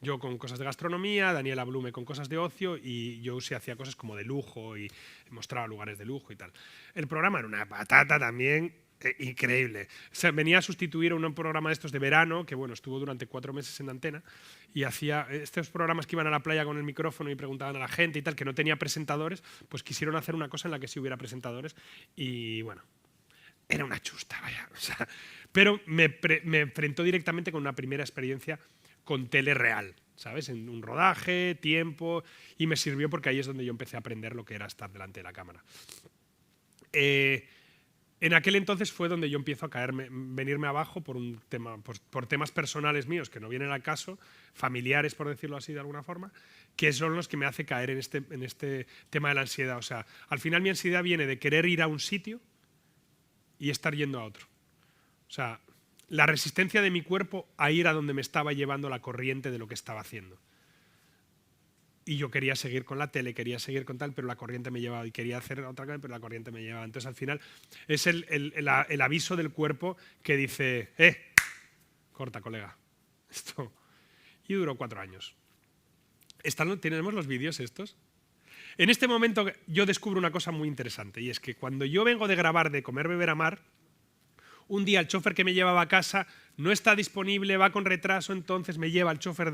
yo con cosas de gastronomía, Daniela Blume con cosas de ocio y Josie hacía cosas como de lujo y mostraba lugares de lujo y tal. El programa era una patata también, increíble. O sea, venía a sustituir a un programa de estos de verano, que bueno, estuvo durante 4 meses en Antena, y hacía estos programas que iban a la playa con el micrófono y preguntaban a la gente y tal, que no tenía presentadores, pues quisieron hacer una cosa en la que sí hubiera presentadores y bueno, era una chusta, vaya. O sea, pero me enfrentó directamente con una primera experiencia con tele real, ¿sabes? En un rodaje, tiempo, y me sirvió porque ahí es donde yo empecé a aprender lo que era estar delante de la cámara. En aquel entonces fue donde yo empiezo a venirme abajo por un tema, por temas personales míos que no vienen al caso, familiares, por decirlo así de alguna forma, que son los que me hace caer en este tema de la ansiedad. O sea, al final mi ansiedad viene de querer ir a un sitio y estar yendo a otro. O sea, la resistencia de mi cuerpo a ir a donde me estaba llevando la corriente de lo que estaba haciendo. Y yo quería seguir con la tele, quería seguir con tal, pero la corriente me llevaba, y quería hacer otra cosa, pero la corriente me llevaba. Entonces al final es el aviso del cuerpo que dice, corta, colega. Esto. Y duró 4 años. ¿Tenemos los vídeos estos? En este momento yo descubro una cosa muy interesante, y es que cuando yo vengo de grabar de Comer, Beber, Amar, un día el chofer que me llevaba a casa no está disponible, va con retraso, entonces me lleva el chofer no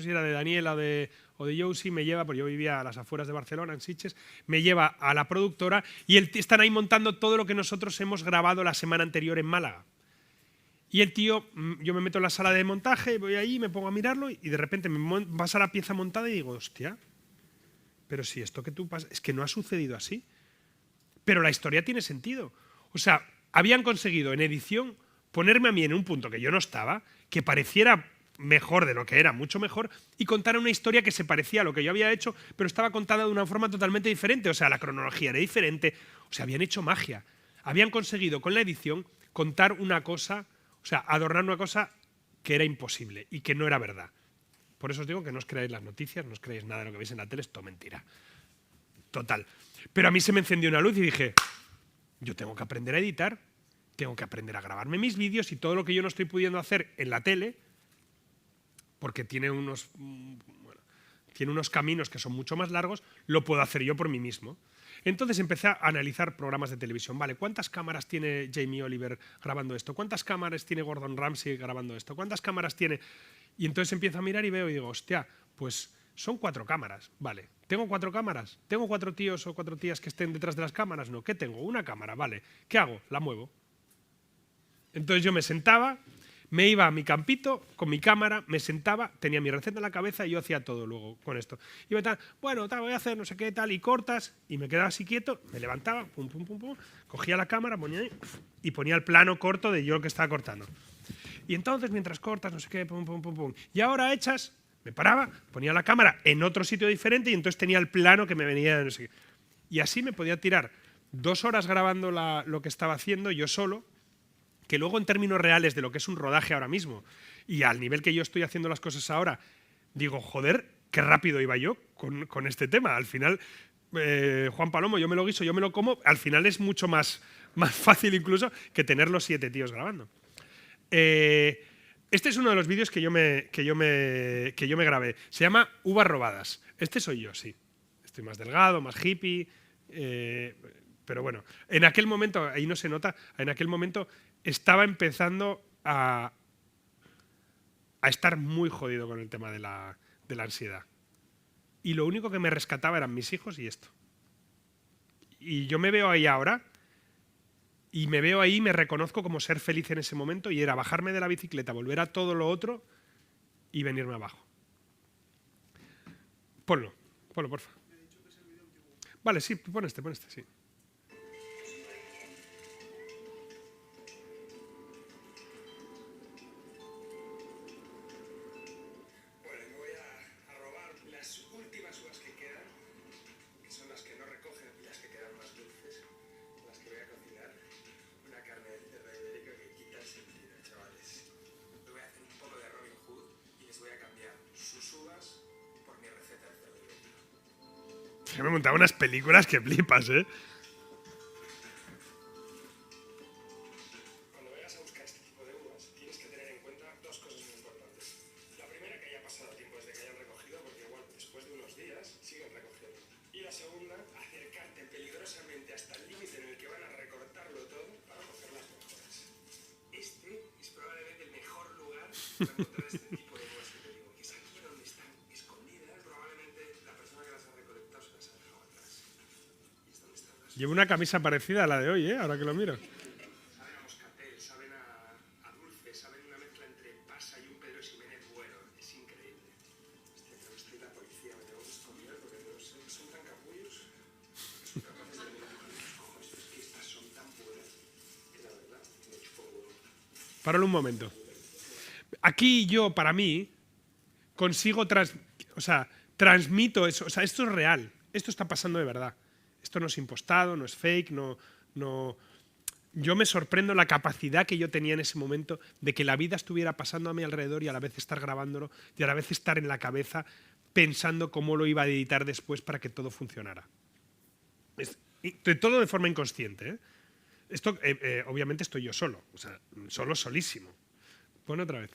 sé si era de Daniela o de Josie, me lleva, porque yo vivía a las afueras de Barcelona, en Sitges, me lleva a la productora y están ahí montando todo lo que nosotros hemos grabado la semana anterior en Málaga. Y el tío, yo me meto en la sala de montaje, voy ahí, me pongo a mirarlo y de repente me pasa la pieza montada y digo, hostia, pero si esto que tú pasas, es que no ha sucedido así. Pero la historia tiene sentido. O sea, habían conseguido en edición ponerme a mí en un punto que yo no estaba, que pareciera mejor de lo que era, mucho mejor, y contar una historia que se parecía a lo que yo había hecho, pero estaba contada de una forma totalmente diferente. O sea, la cronología era diferente. O sea, habían hecho magia. Habían conseguido con la edición contar una cosa, o sea, adornar una cosa que era imposible y que no era verdad. Por eso os digo que no os creáis las noticias, no os creáis nada de lo que veis en la tele, es todo mentira. Total. Pero a mí se me encendió una luz y dije, yo tengo que aprender a editar, tengo que aprender a grabarme mis vídeos y todo lo que yo no estoy pudiendo hacer en la tele, porque tiene unos caminos que son mucho más largos, lo puedo hacer yo por mí mismo. Entonces empecé a analizar programas de televisión. Vale, ¿cuántas cámaras tiene Jamie Oliver grabando esto? ¿Cuántas cámaras tiene Gordon Ramsay grabando esto? ¿Cuántas cámaras tiene...? Y entonces empiezo a mirar y veo y digo, hostia, pues Son 4 cámaras, vale. ¿Tengo 4 cámaras? ¿Tengo 4 tíos o 4 tías que estén detrás de las cámaras? No. ¿Qué tengo? Una cámara, vale. ¿Qué hago? La muevo. Entonces yo me sentaba, me iba a mi campito con mi cámara, me sentaba, tenía mi receta en la cabeza y yo hacía todo luego con esto. Iba tal, bueno, tal, voy a hacer no sé qué, tal, y cortas, y me quedaba así quieto, me levantaba, pum, pum, pum, pum, cogía la cámara, ponía ahí, y ponía el plano corto de yo lo que estaba cortando. Y entonces, mientras cortas, no sé qué, pum, pum, pum, pum, y ahora hechas, me paraba, ponía la cámara en otro sitio diferente y entonces tenía el plano que me venía, no sé qué. Y así me podía tirar 2 horas grabando lo que estaba haciendo yo solo, que luego en términos reales de lo que es un rodaje ahora mismo y al nivel que yo estoy haciendo las cosas ahora, digo, joder, qué rápido iba yo con este tema. Al final, Juan Palomo, yo me lo guiso, yo me lo como, al final es mucho más fácil incluso que tener los 7 tíos grabando. Este es uno de los vídeos que yo me grabé. Se llama Uvas robadas. Este soy yo, sí. Estoy más delgado, más hippie, pero bueno, en aquel momento, ahí no se nota, en aquel momento estaba empezando a estar muy jodido con el tema de la ansiedad. Y lo único que me rescataba eran mis hijos y esto. Y yo me veo ahí ahora, y me veo ahí, me reconozco como ser feliz en ese momento, y era bajarme de la bicicleta, volver a todo lo otro y venirme abajo. Ponlo, porfa. Vale, sí, pon este, sí. Yo me montaba unas películas que flipas, ¿eh? Cuando vayas a buscar este tipo de uvas, tienes que tener en cuenta 2 cosas muy importantes. La primera, que haya pasado tiempo desde que hayan recogido, porque igual después de unos días siguen recogiendo. Y la segunda, acercarte peligrosamente hasta el límite en el que van a recortarlo todo para coger las mejores. Este es probablemente el mejor lugar para encontrar este tipo de uvas que te digo, que es aquí donde están escondidas. Probablemente la persona que las ha recolectado se las ha dejado atrás. Y es donde están las... Llevo una camisa parecida a la de hoy, ¿eh? Ahora que lo miro. Saben a moscatel, saben a dulce, saben una mezcla entre pasa y un Pedro Ximénez bueno. Es increíble. Hostia, pero estoy la policía, me tengo que esconder porque no sé, son tan capullos. Son capaces de mirar con los ojos. Es que estas son tan puras que la verdad me chupo un huevo. Páralo un momento. Aquí yo, para mí, consigo transmito eso. O sea, esto es real. Esto está pasando de verdad. Esto no es impostado, no es fake, no. Yo me sorprendo la capacidad que yo tenía en ese momento de que la vida estuviera pasando a mi alrededor y a la vez estar grabándolo y a la vez estar en la cabeza pensando cómo lo iba a editar después para que todo funcionara. Todo de forma inconsciente, ¿eh? Esto, obviamente estoy yo solo, o sea, solísimo. Pon otra vez.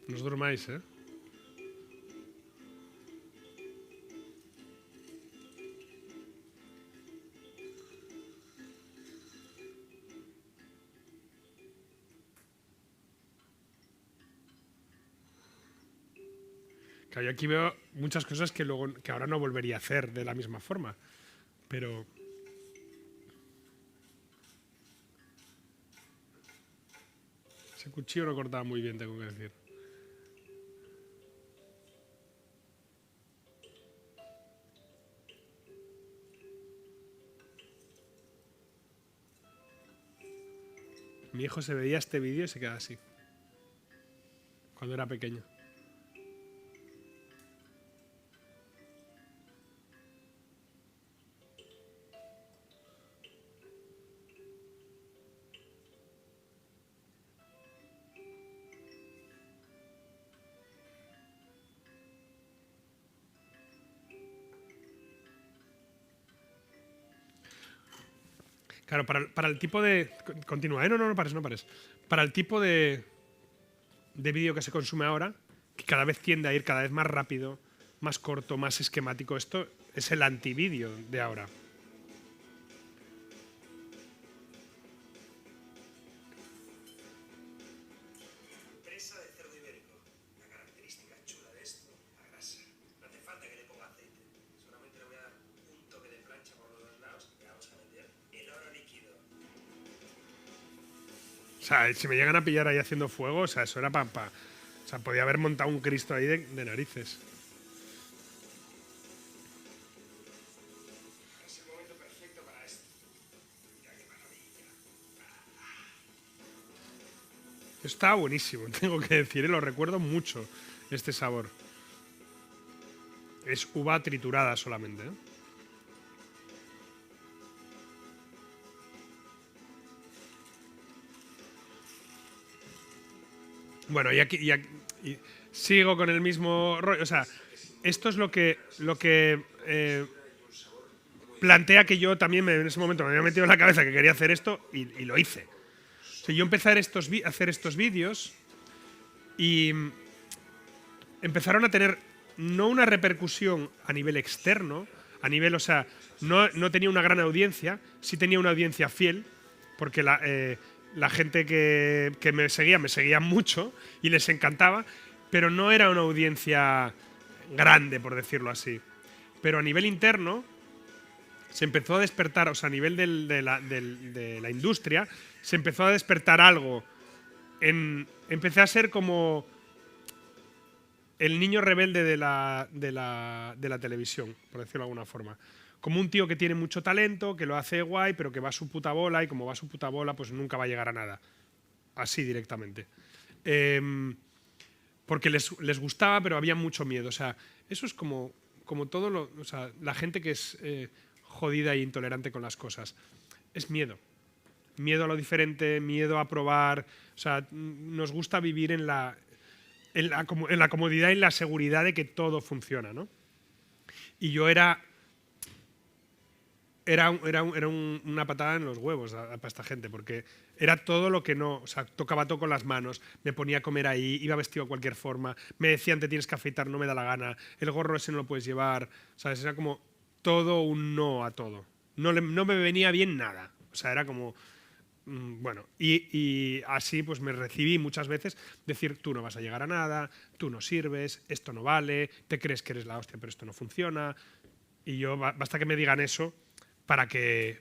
No os durmáis, ¿eh? Claro, yo aquí veo muchas cosas que ahora no volvería a hacer de la misma forma. Pero ese cuchillo no cortaba muy bien, tengo que decir. Mi hijo se veía este vídeo y se queda así. Cuando era pequeño. Claro, para el tipo de... Continúa, ¿eh? No pares, no pares. Para el tipo de vídeo que se consume ahora, que cada vez tiende a ir cada vez más rápido, más corto, más esquemático, esto es el antivídeo de ahora. Presa de cerdo ibérico. La característica chula de esto, la grasa. No hace falta que le ponga aceite. Solamente le voy a dar un toque de plancha por los dos lados y vamos a meter el oro líquido. O sea, si me llegan a pillar ahí haciendo fuego, o sea, eso era o sea, podía haber montado un Cristo ahí de narices. Ahora es el momento perfecto para esto. Mira qué maravilla. Está buenísimo, tengo que decir, lo recuerdo mucho, este sabor. Es uva triturada solamente, ¿eh? Bueno, y sigo con el mismo rollo. O sea, esto es lo que plantea que yo también en ese momento me había metido en la cabeza que quería hacer esto y lo hice. O sea, yo empecé a hacer estos vídeos y empezaron a tener no una repercusión a nivel externo, a nivel, o sea, no tenía una gran audiencia, sí tenía una audiencia fiel, porque la gente que me seguía mucho y les encantaba, pero no era una audiencia grande, por decirlo así. Pero a nivel interno se empezó a despertar, o sea, a nivel de la industria, se empezó a despertar algo. Empecé a ser como el niño rebelde de la televisión, por decirlo de alguna forma. Como un tío que tiene mucho talento, que lo hace guay, pero que va a su puta bola, y como va a su puta bola, pues nunca va a llegar a nada. Así directamente. Porque les gustaba, pero había mucho miedo. O sea, eso es como todo o sea, la gente que es jodida e intolerante con las cosas. Es miedo. Miedo a lo diferente, miedo a probar. O sea, nos gusta vivir en la comodidad y en la seguridad de que todo funciona, ¿no? Y yo era una patada en los huevos para esta gente, porque era todo lo que no, o sea, tocaba todo con las manos, me ponía a comer ahí, iba vestido de cualquier forma, me decían te tienes que afeitar, no me da la gana, el gorro ese no lo puedes llevar, ¿sabes? Era como todo un no a todo. No me venía bien nada, o sea, era como, bueno, y así pues me recibí muchas veces decir tú no vas a llegar a nada, tú no sirves, esto no vale, te crees que eres la hostia pero esto no funciona, y yo basta que me digan eso para que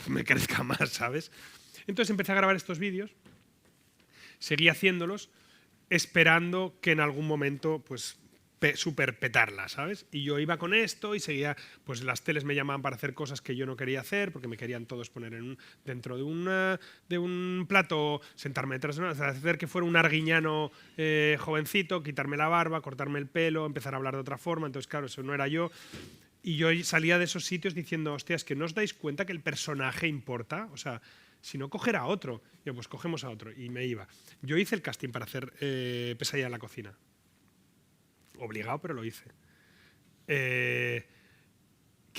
me crezca más, ¿sabes? Entonces empecé a grabar estos vídeos, seguí haciéndolos, esperando que en algún momento, pues, super petarla, ¿sabes? Y yo iba con esto y seguía, pues las teles me llamaban para hacer cosas que yo no quería hacer, porque me querían todos poner dentro de un plato, sentarme detrás, o sea, hacer que fuera un arguiñano jovencito, quitarme la barba, cortarme el pelo, empezar a hablar de otra forma, entonces claro, eso no era yo. Y yo salía de esos sitios diciendo, hostia, es que no os dais cuenta que el personaje importa, o sea, si no, coger a otro. Yo, pues cogemos a otro, y me iba. Yo hice el casting para hacer Pesadilla en la cocina. Obligado, pero lo hice. ¿Qué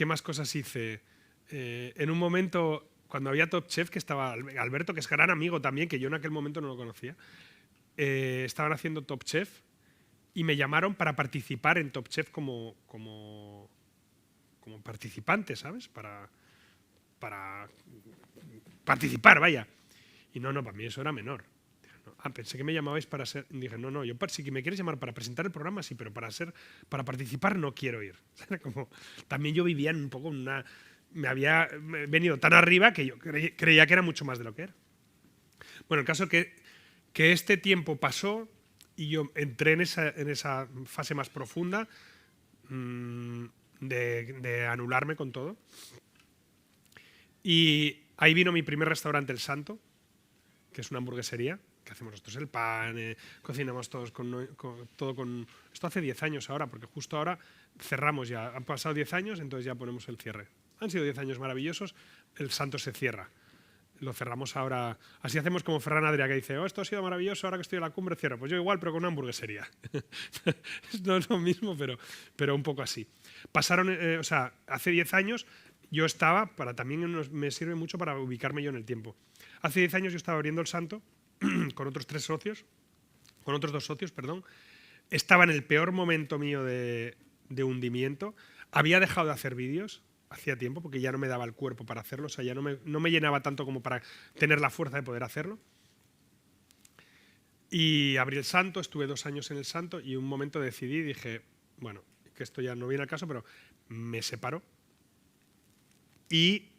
más cosas hice? En un momento, cuando había Top Chef, que estaba Alberto, que es gran amigo también, que yo en aquel momento no lo conocía, estaban haciendo Top Chef y me llamaron para participar en Top Chef como participante, ¿sabes? Para participar, vaya. Y no, para mí eso era menor. Pensé que me llamabais para ser... Dije, no, yo si me quieres llamar para presentar el programa, sí, pero para participar no quiero ir. Como, también yo vivía en un poco me había venido tan arriba que yo creía que era mucho más de lo que era. Bueno, el caso es que este tiempo pasó y yo entré en esa fase más profunda de anularme con todo. Y ahí vino mi primer restaurante, El Santo, que es una hamburguesería, que hacemos nosotros el pan, cocinamos todos todo con... Esto hace 10 años ahora, porque justo ahora cerramos ya. Han pasado 10 años, entonces ya ponemos el cierre. Han sido 10 años maravillosos, El Santo se cierra. Lo cerramos ahora. Así hacemos como Ferran Adrià, que dice, esto ha sido maravilloso, ahora que estoy en la cumbre cierro. Pues yo igual, pero con una hamburguesería. No es lo mismo, pero un poco así. Pasaron, o sea, hace 10 años yo estaba, también me sirve mucho para ubicarme yo en el tiempo. Hace 10 años yo estaba abriendo el Santo con otros 2 socios, estaba en el peor momento mío de hundimiento, había dejado de hacer vídeos hacía tiempo porque ya no me daba el cuerpo para hacerlo, o sea, ya no me llenaba tanto como para tener la fuerza de poder hacerlo. Y abrí el Santo, estuve 2 años en el Santo y un momento decidí, dije, bueno, que esto ya no viene al caso, pero me separo y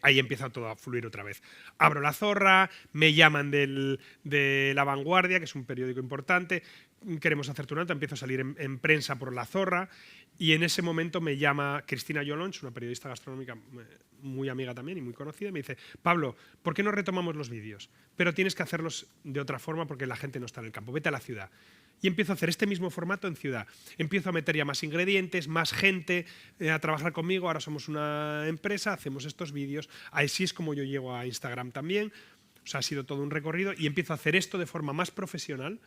ahí empieza todo a fluir otra vez. Abro La Zorra, me llaman de La Vanguardia, que es un periódico importante, queremos hacerte una nota, empiezo a salir en prensa por La Zorra y en ese momento me llama Cristina Yolons, una periodista gastronómica muy amiga también y muy conocida, y me dice, Pablo, ¿por qué no retomamos los vídeos? Pero tienes que hacerlos de otra forma porque la gente no está en el campo, vete a la ciudad. Y empiezo a hacer este mismo formato en ciudad. Empiezo a meter ya más ingredientes, más gente a trabajar conmigo. Ahora somos una empresa, hacemos estos vídeos. Así es como yo llego a Instagram también. O sea, ha sido todo un recorrido y empiezo a hacer esto de forma más profesional.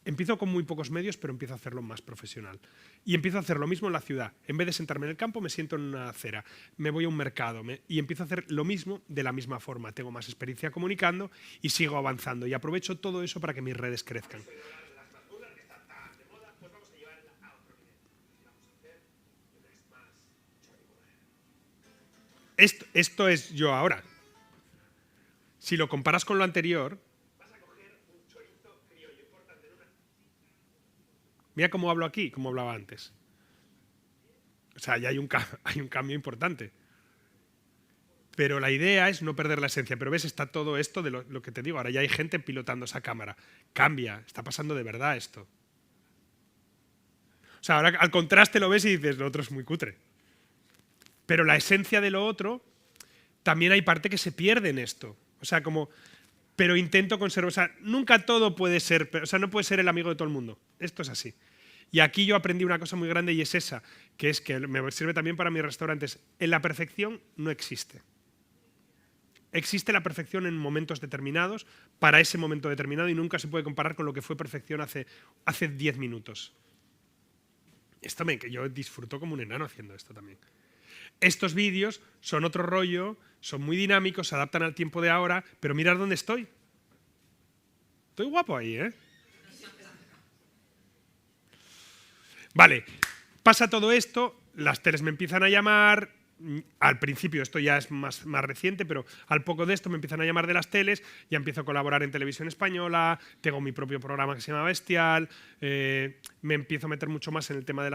Empiezo con muy pocos medios, pero empiezo a hacerlo más profesional. Y empiezo a hacer lo mismo en la ciudad. En vez de sentarme en el campo, me siento en una acera. Me voy a un mercado y empiezo a hacer lo mismo de la misma forma. Tengo más experiencia comunicando y sigo avanzando. Y aprovecho todo eso para que mis redes crezcan. Esto es yo ahora. Si lo comparas con lo anterior, vas a coger un chorizo criollo importante. Mira cómo hablo aquí, cómo hablaba antes. O sea, ya hay un cambio importante. Pero la idea es no perder la esencia. Pero ves, está todo esto de lo que te digo. Ahora ya hay gente pilotando esa cámara. Cambia, está pasando de verdad esto. O sea, ahora al contraste lo ves y dices, lo otro es muy cutre. Pero la esencia de lo otro, también hay parte que se pierde en esto. O sea, pero intento conservar. O sea, nunca todo puede ser, o sea, no puede ser el amigo de todo el mundo. Esto es así. Y aquí yo aprendí una cosa muy grande y es esa, que es que me sirve también para mis restaurantes. En la perfección no existe. Existe la perfección en momentos determinados, para ese momento determinado, y nunca se puede comparar con lo que fue perfección hace 10 minutos. Que yo disfruto como un enano haciendo esto también. Estos vídeos son otro rollo, son muy dinámicos, se adaptan al tiempo de ahora, pero mirad dónde estoy. Estoy guapo ahí, ¿eh? Vale, pasa todo esto, las teles me empiezan a llamar. Al principio, esto ya es más reciente, pero al poco de esto me empiezan a llamar de las teles, ya empiezo a colaborar en Televisión Española, tengo mi propio programa que se llama Bestial, me empiezo a meter mucho más en el tema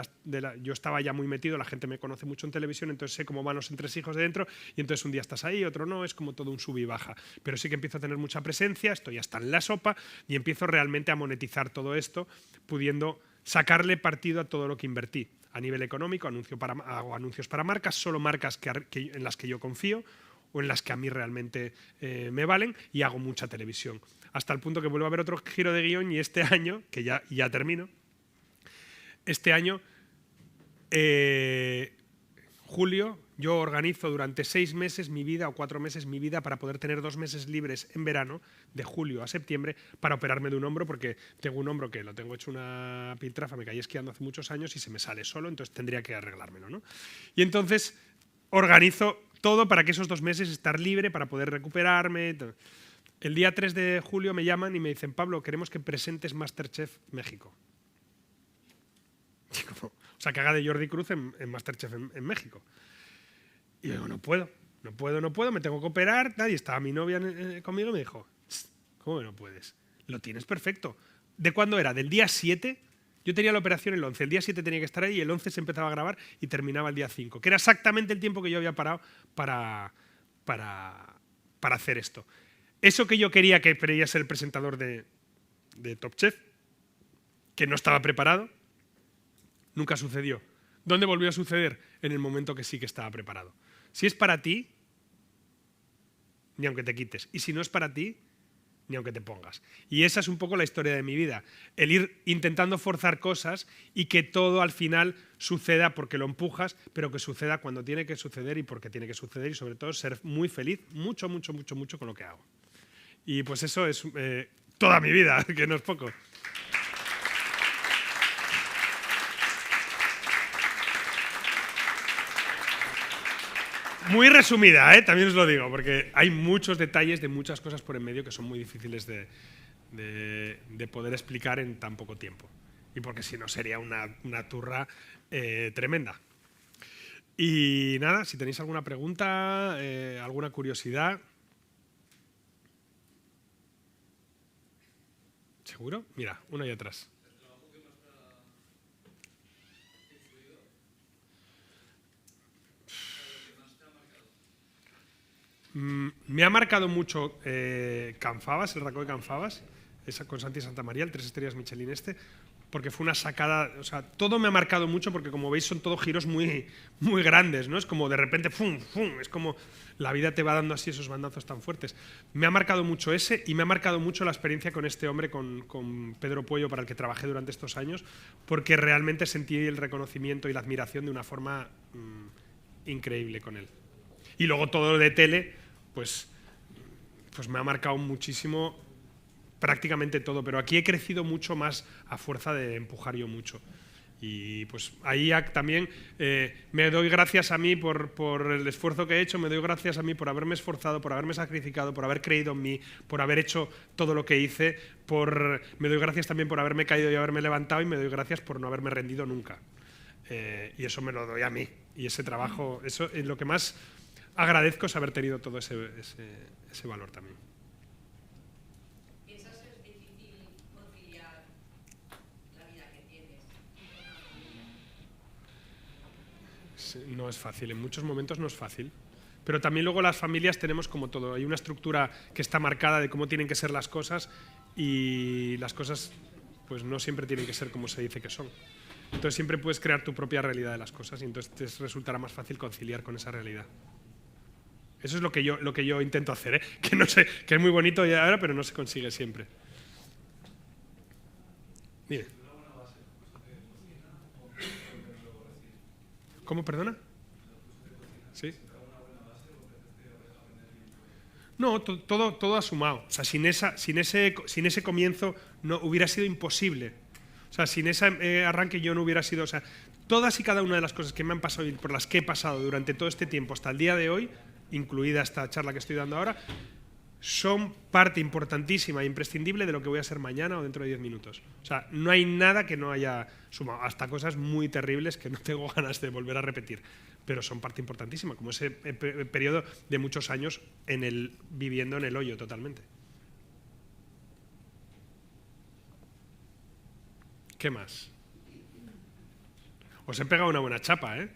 yo estaba ya muy metido, la gente me conoce mucho en televisión, entonces sé cómo van los entresijos de dentro, y entonces un día estás ahí, otro no, es como todo un sub y baja. Pero sí que empiezo a tener mucha presencia, esto ya está en la sopa, y empiezo realmente a monetizar todo esto, pudiendo sacarle partido a todo lo que invertí. A nivel económico, hago anuncios para marcas, solo marcas en las que yo confío o en las que a mí realmente me valen, y hago mucha televisión. Hasta el punto que vuelvo a ver otro giro de guión y este año, que ya termino, este año, julio, yo organizo durante 6 meses mi vida o 4 meses mi vida para poder tener 2 meses libres en verano, de julio a septiembre, para operarme de un hombro, porque tengo un hombro que lo tengo hecho una piltrafa, me caí esquiando hace muchos años y se me sale solo, entonces tendría que arreglármelo, ¿no? Y entonces organizo todo para que esos 2 meses estar libre, para poder recuperarme. El día 3 de julio me llaman y me dicen, Pablo, queremos que presentes Masterchef México. O sea, que haga de Jordi Cruz en Masterchef en México. Y yo digo, no puedo, me tengo que operar. Y estaba mi novia conmigo y me dijo, ¿cómo que no puedes? Lo tienes perfecto. ¿De cuándo era? ¿Del día 7? Yo tenía la operación el 11, el día 7 tenía que estar ahí y el 11 se empezaba a grabar y terminaba el día 5, que era exactamente el tiempo que yo había parado para hacer esto. Eso que yo quería ser el presentador de Top Chef, que no estaba preparado, nunca sucedió. ¿Dónde volvió a suceder? En el momento que sí que estaba preparado. Si es para ti, ni aunque te quites. Y si no es para ti, ni aunque te pongas. Y esa es un poco la historia de mi vida. El ir intentando forzar cosas y que todo al final suceda porque lo empujas, pero que suceda cuando tiene que suceder y porque tiene que suceder, y sobre todo ser muy feliz, mucho con lo que hago. Y pues eso es toda mi vida, que no es poco. Muy resumida, ¿eh? También os lo digo, porque hay muchos detalles de muchas cosas por en medio que son muy difíciles de poder explicar en tan poco tiempo. Y porque si no sería una turra tremenda. Y nada, si tenéis alguna pregunta, alguna curiosidad. ¿Seguro? Mira, uno ahí atrás. Me ha marcado mucho Canfabas, el Racó de Canfabas, esa con Santi Santamaría, el 3 estrellas Michelin porque fue una sacada, o sea, todo me ha marcado mucho porque como veis son todos giros muy, muy grandes, ¿no? Es como de repente, ¡fum, fum! Es como la vida te va dando así esos bandazos tan fuertes. Me ha marcado mucho ese y me ha marcado mucho la experiencia con este hombre, con Pedro Puello, para el que trabajé durante estos años, porque realmente sentí el reconocimiento y la admiración de una forma increíble con él. Y luego todo lo de tele, pues me ha marcado muchísimo, prácticamente todo, pero aquí he crecido mucho más a fuerza de empujar yo mucho. Y pues ahí también me doy gracias a mí por el esfuerzo que he hecho, me doy gracias a mí por haberme esforzado, por haberme sacrificado, por haber creído en mí, por haber hecho todo lo que hice, me doy gracias también por haberme caído y haberme levantado, y me doy gracias por no haberme rendido nunca. Y eso me lo doy a mí. Y ese trabajo, eso es lo que más agradezco, es haber tenido todo ese valor también. ¿Piensas que es difícil conciliar la vida que tienes con la familia? No es fácil, en muchos momentos no es fácil. Pero también luego las familias tenemos como todo, hay una estructura que está marcada de cómo tienen que ser las cosas, y las cosas pues no siempre tienen que ser como se dice que son. Entonces siempre puedes crear tu propia realidad de las cosas y entonces te resultará más fácil conciliar con esa realidad. Eso es lo que yo intento hacer, ¿eh? Que no sé, que es muy bonito ya ahora, pero no se consigue siempre. Dime. ¿Cómo, perdona? ¿Sí? No, todo ha sumado. O sea, sin ese comienzo no hubiera sido imposible. O sea, sin ese arranque yo no hubiera sido... O sea, todas y cada una de las cosas que me han pasado y por las que he pasado durante todo este tiempo hasta el día de hoy, incluida esta charla que estoy dando ahora, son parte importantísima e imprescindible de lo que voy a ser mañana o dentro de 10 minutos. O sea, no hay nada que no haya sumado, hasta cosas muy terribles que no tengo ganas de volver a repetir, pero son parte importantísima, como ese periodo de muchos años viviendo en el hoyo totalmente. ¿Qué más? Os he pegado una buena chapa, ¿eh?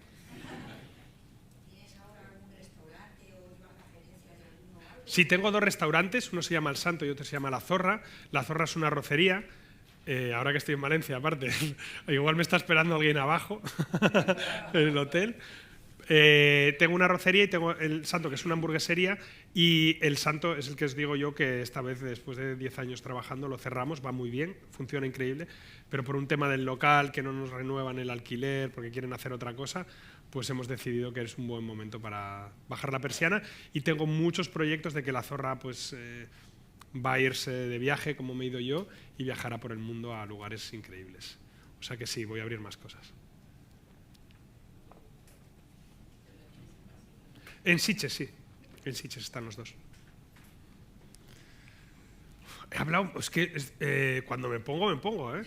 Sí, tengo dos restaurantes, uno se llama El Santo y otro se llama La Zorra. La Zorra es una arrocería, ahora que estoy en Valencia, aparte, igual me está esperando alguien abajo, en el hotel. Tengo una arrocería y tengo El Santo, que es una hamburguesería, y El Santo es el que os digo yo que esta vez, después de 10 años trabajando, lo cerramos, va muy bien, funciona increíble, pero por un tema del local, que no nos renuevan el alquiler porque quieren hacer otra cosa, pues hemos decidido que es un buen momento para bajar la persiana, y tengo muchos proyectos de que La Zorra pues, va a irse de viaje, como me he ido yo, y viajará por el mundo a lugares increíbles. O sea que sí, voy a abrir más cosas. En Sitges, sí. En Sitges están los dos. He hablado, es que cuando me pongo, ¿eh?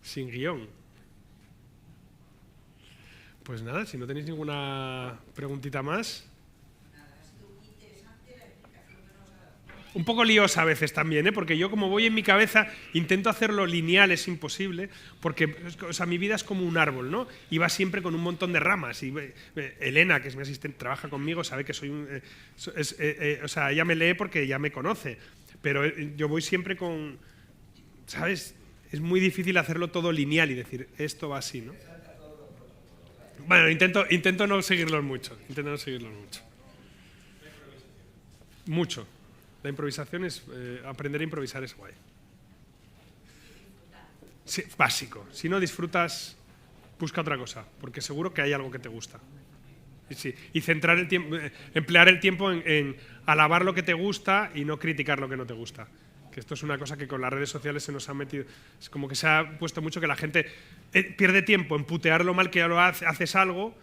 Sin guión. Pues nada, si no tenéis ninguna preguntita más. Un poco liosa a veces también, ¿eh? Porque yo como voy en mi cabeza intento hacerlo lineal, es imposible, porque o sea, mi vida es como un árbol, ¿no? Y va siempre con un montón de ramas. Y Elena, que es mi asistente, trabaja conmigo, sabe que soy o sea, ella me lee porque ya me conoce, pero yo voy siempre con, ¿sabes? Es muy difícil hacerlo todo lineal y decir, esto va así, ¿no? Bueno, intento no seguirlos mucho, Mucho. La improvisación es... aprender a improvisar es guay. Sí, básico. Si no disfrutas, busca otra cosa, porque seguro que hay algo que te gusta. Y centrar el tiempo, emplear el tiempo en alabar lo que te gusta y no criticar lo que no te gusta. Que esto es una cosa que con las redes sociales se nos ha metido... Es como que se ha puesto mucho que la gente pierde tiempo en putear lo mal que ya lo haces algo,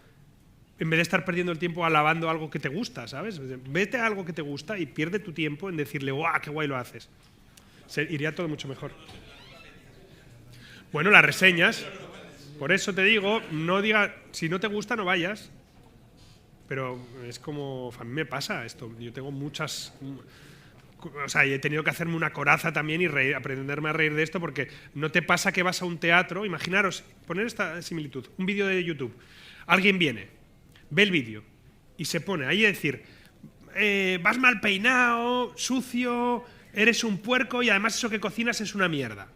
en vez de estar perdiendo el tiempo alabando algo que te gusta, ¿sabes? Vete a algo que te gusta y pierde tu tiempo en decirle, ¡guau, qué guay lo haces! Iría todo mucho mejor. Bueno, las reseñas. Por eso te digo, no diga, si no te gusta, no vayas. Pero es como, a mí me pasa esto. Yo tengo muchas... O sea, he tenido que hacerme una coraza también y aprenderme a reír de esto, porque no te pasa que vas a un teatro, imaginaros, poner esta similitud, un vídeo de YouTube, alguien viene, ve el vídeo y se pone ahí a decir, vas mal peinado, sucio, eres un puerco y además eso que cocinas es una mierda.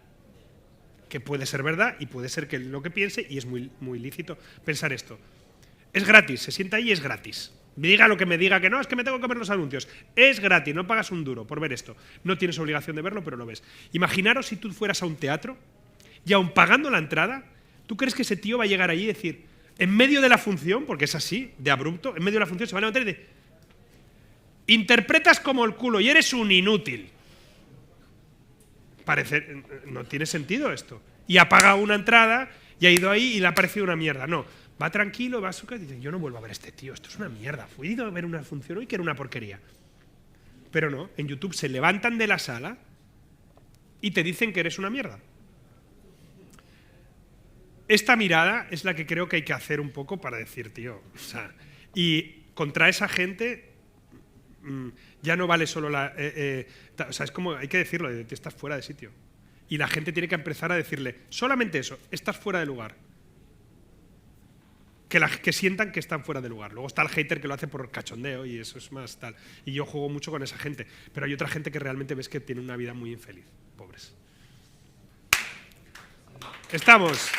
Que puede ser verdad y puede ser que lo que piense, y es muy, muy lícito pensar esto. Es gratis, se sienta ahí y es gratis. Me diga lo que me diga, que no, es que me tengo que ver los anuncios. Es gratis, no pagas un duro por ver esto. No tienes obligación de verlo, pero lo ves. Imaginaros si tú fueras a un teatro y aun pagando la entrada, ¿tú crees que ese tío va a llegar allí y decir, en medio de la función, porque es así, de abrupto, en medio de la función se va a levantar y dice, interpretas como el culo y eres un inútil? No tiene sentido esto. Y ha pagado una entrada y ha ido ahí y le ha parecido una mierda. No. Va tranquilo, va a su casa y dice, yo no vuelvo a ver a este tío, esto es una mierda. Fui a ver una función hoy que era una porquería. Pero no, en YouTube se levantan de la sala y te dicen que eres una mierda. Esta mirada es la que creo que hay que hacer un poco para decir, tío, o sea, y contra esa gente ya no vale solo la... o sea, es como, hay que decirlo, estás fuera de sitio. Y la gente tiene que empezar a decirle, solamente eso, estás fuera de lugar. Que sientan que están fuera de lugar. Luego está el hater que lo hace por cachondeo y eso es más tal. Y yo juego mucho con esa gente. Pero hay otra gente que realmente ves que tiene una vida muy infeliz. Pobres. Estamos.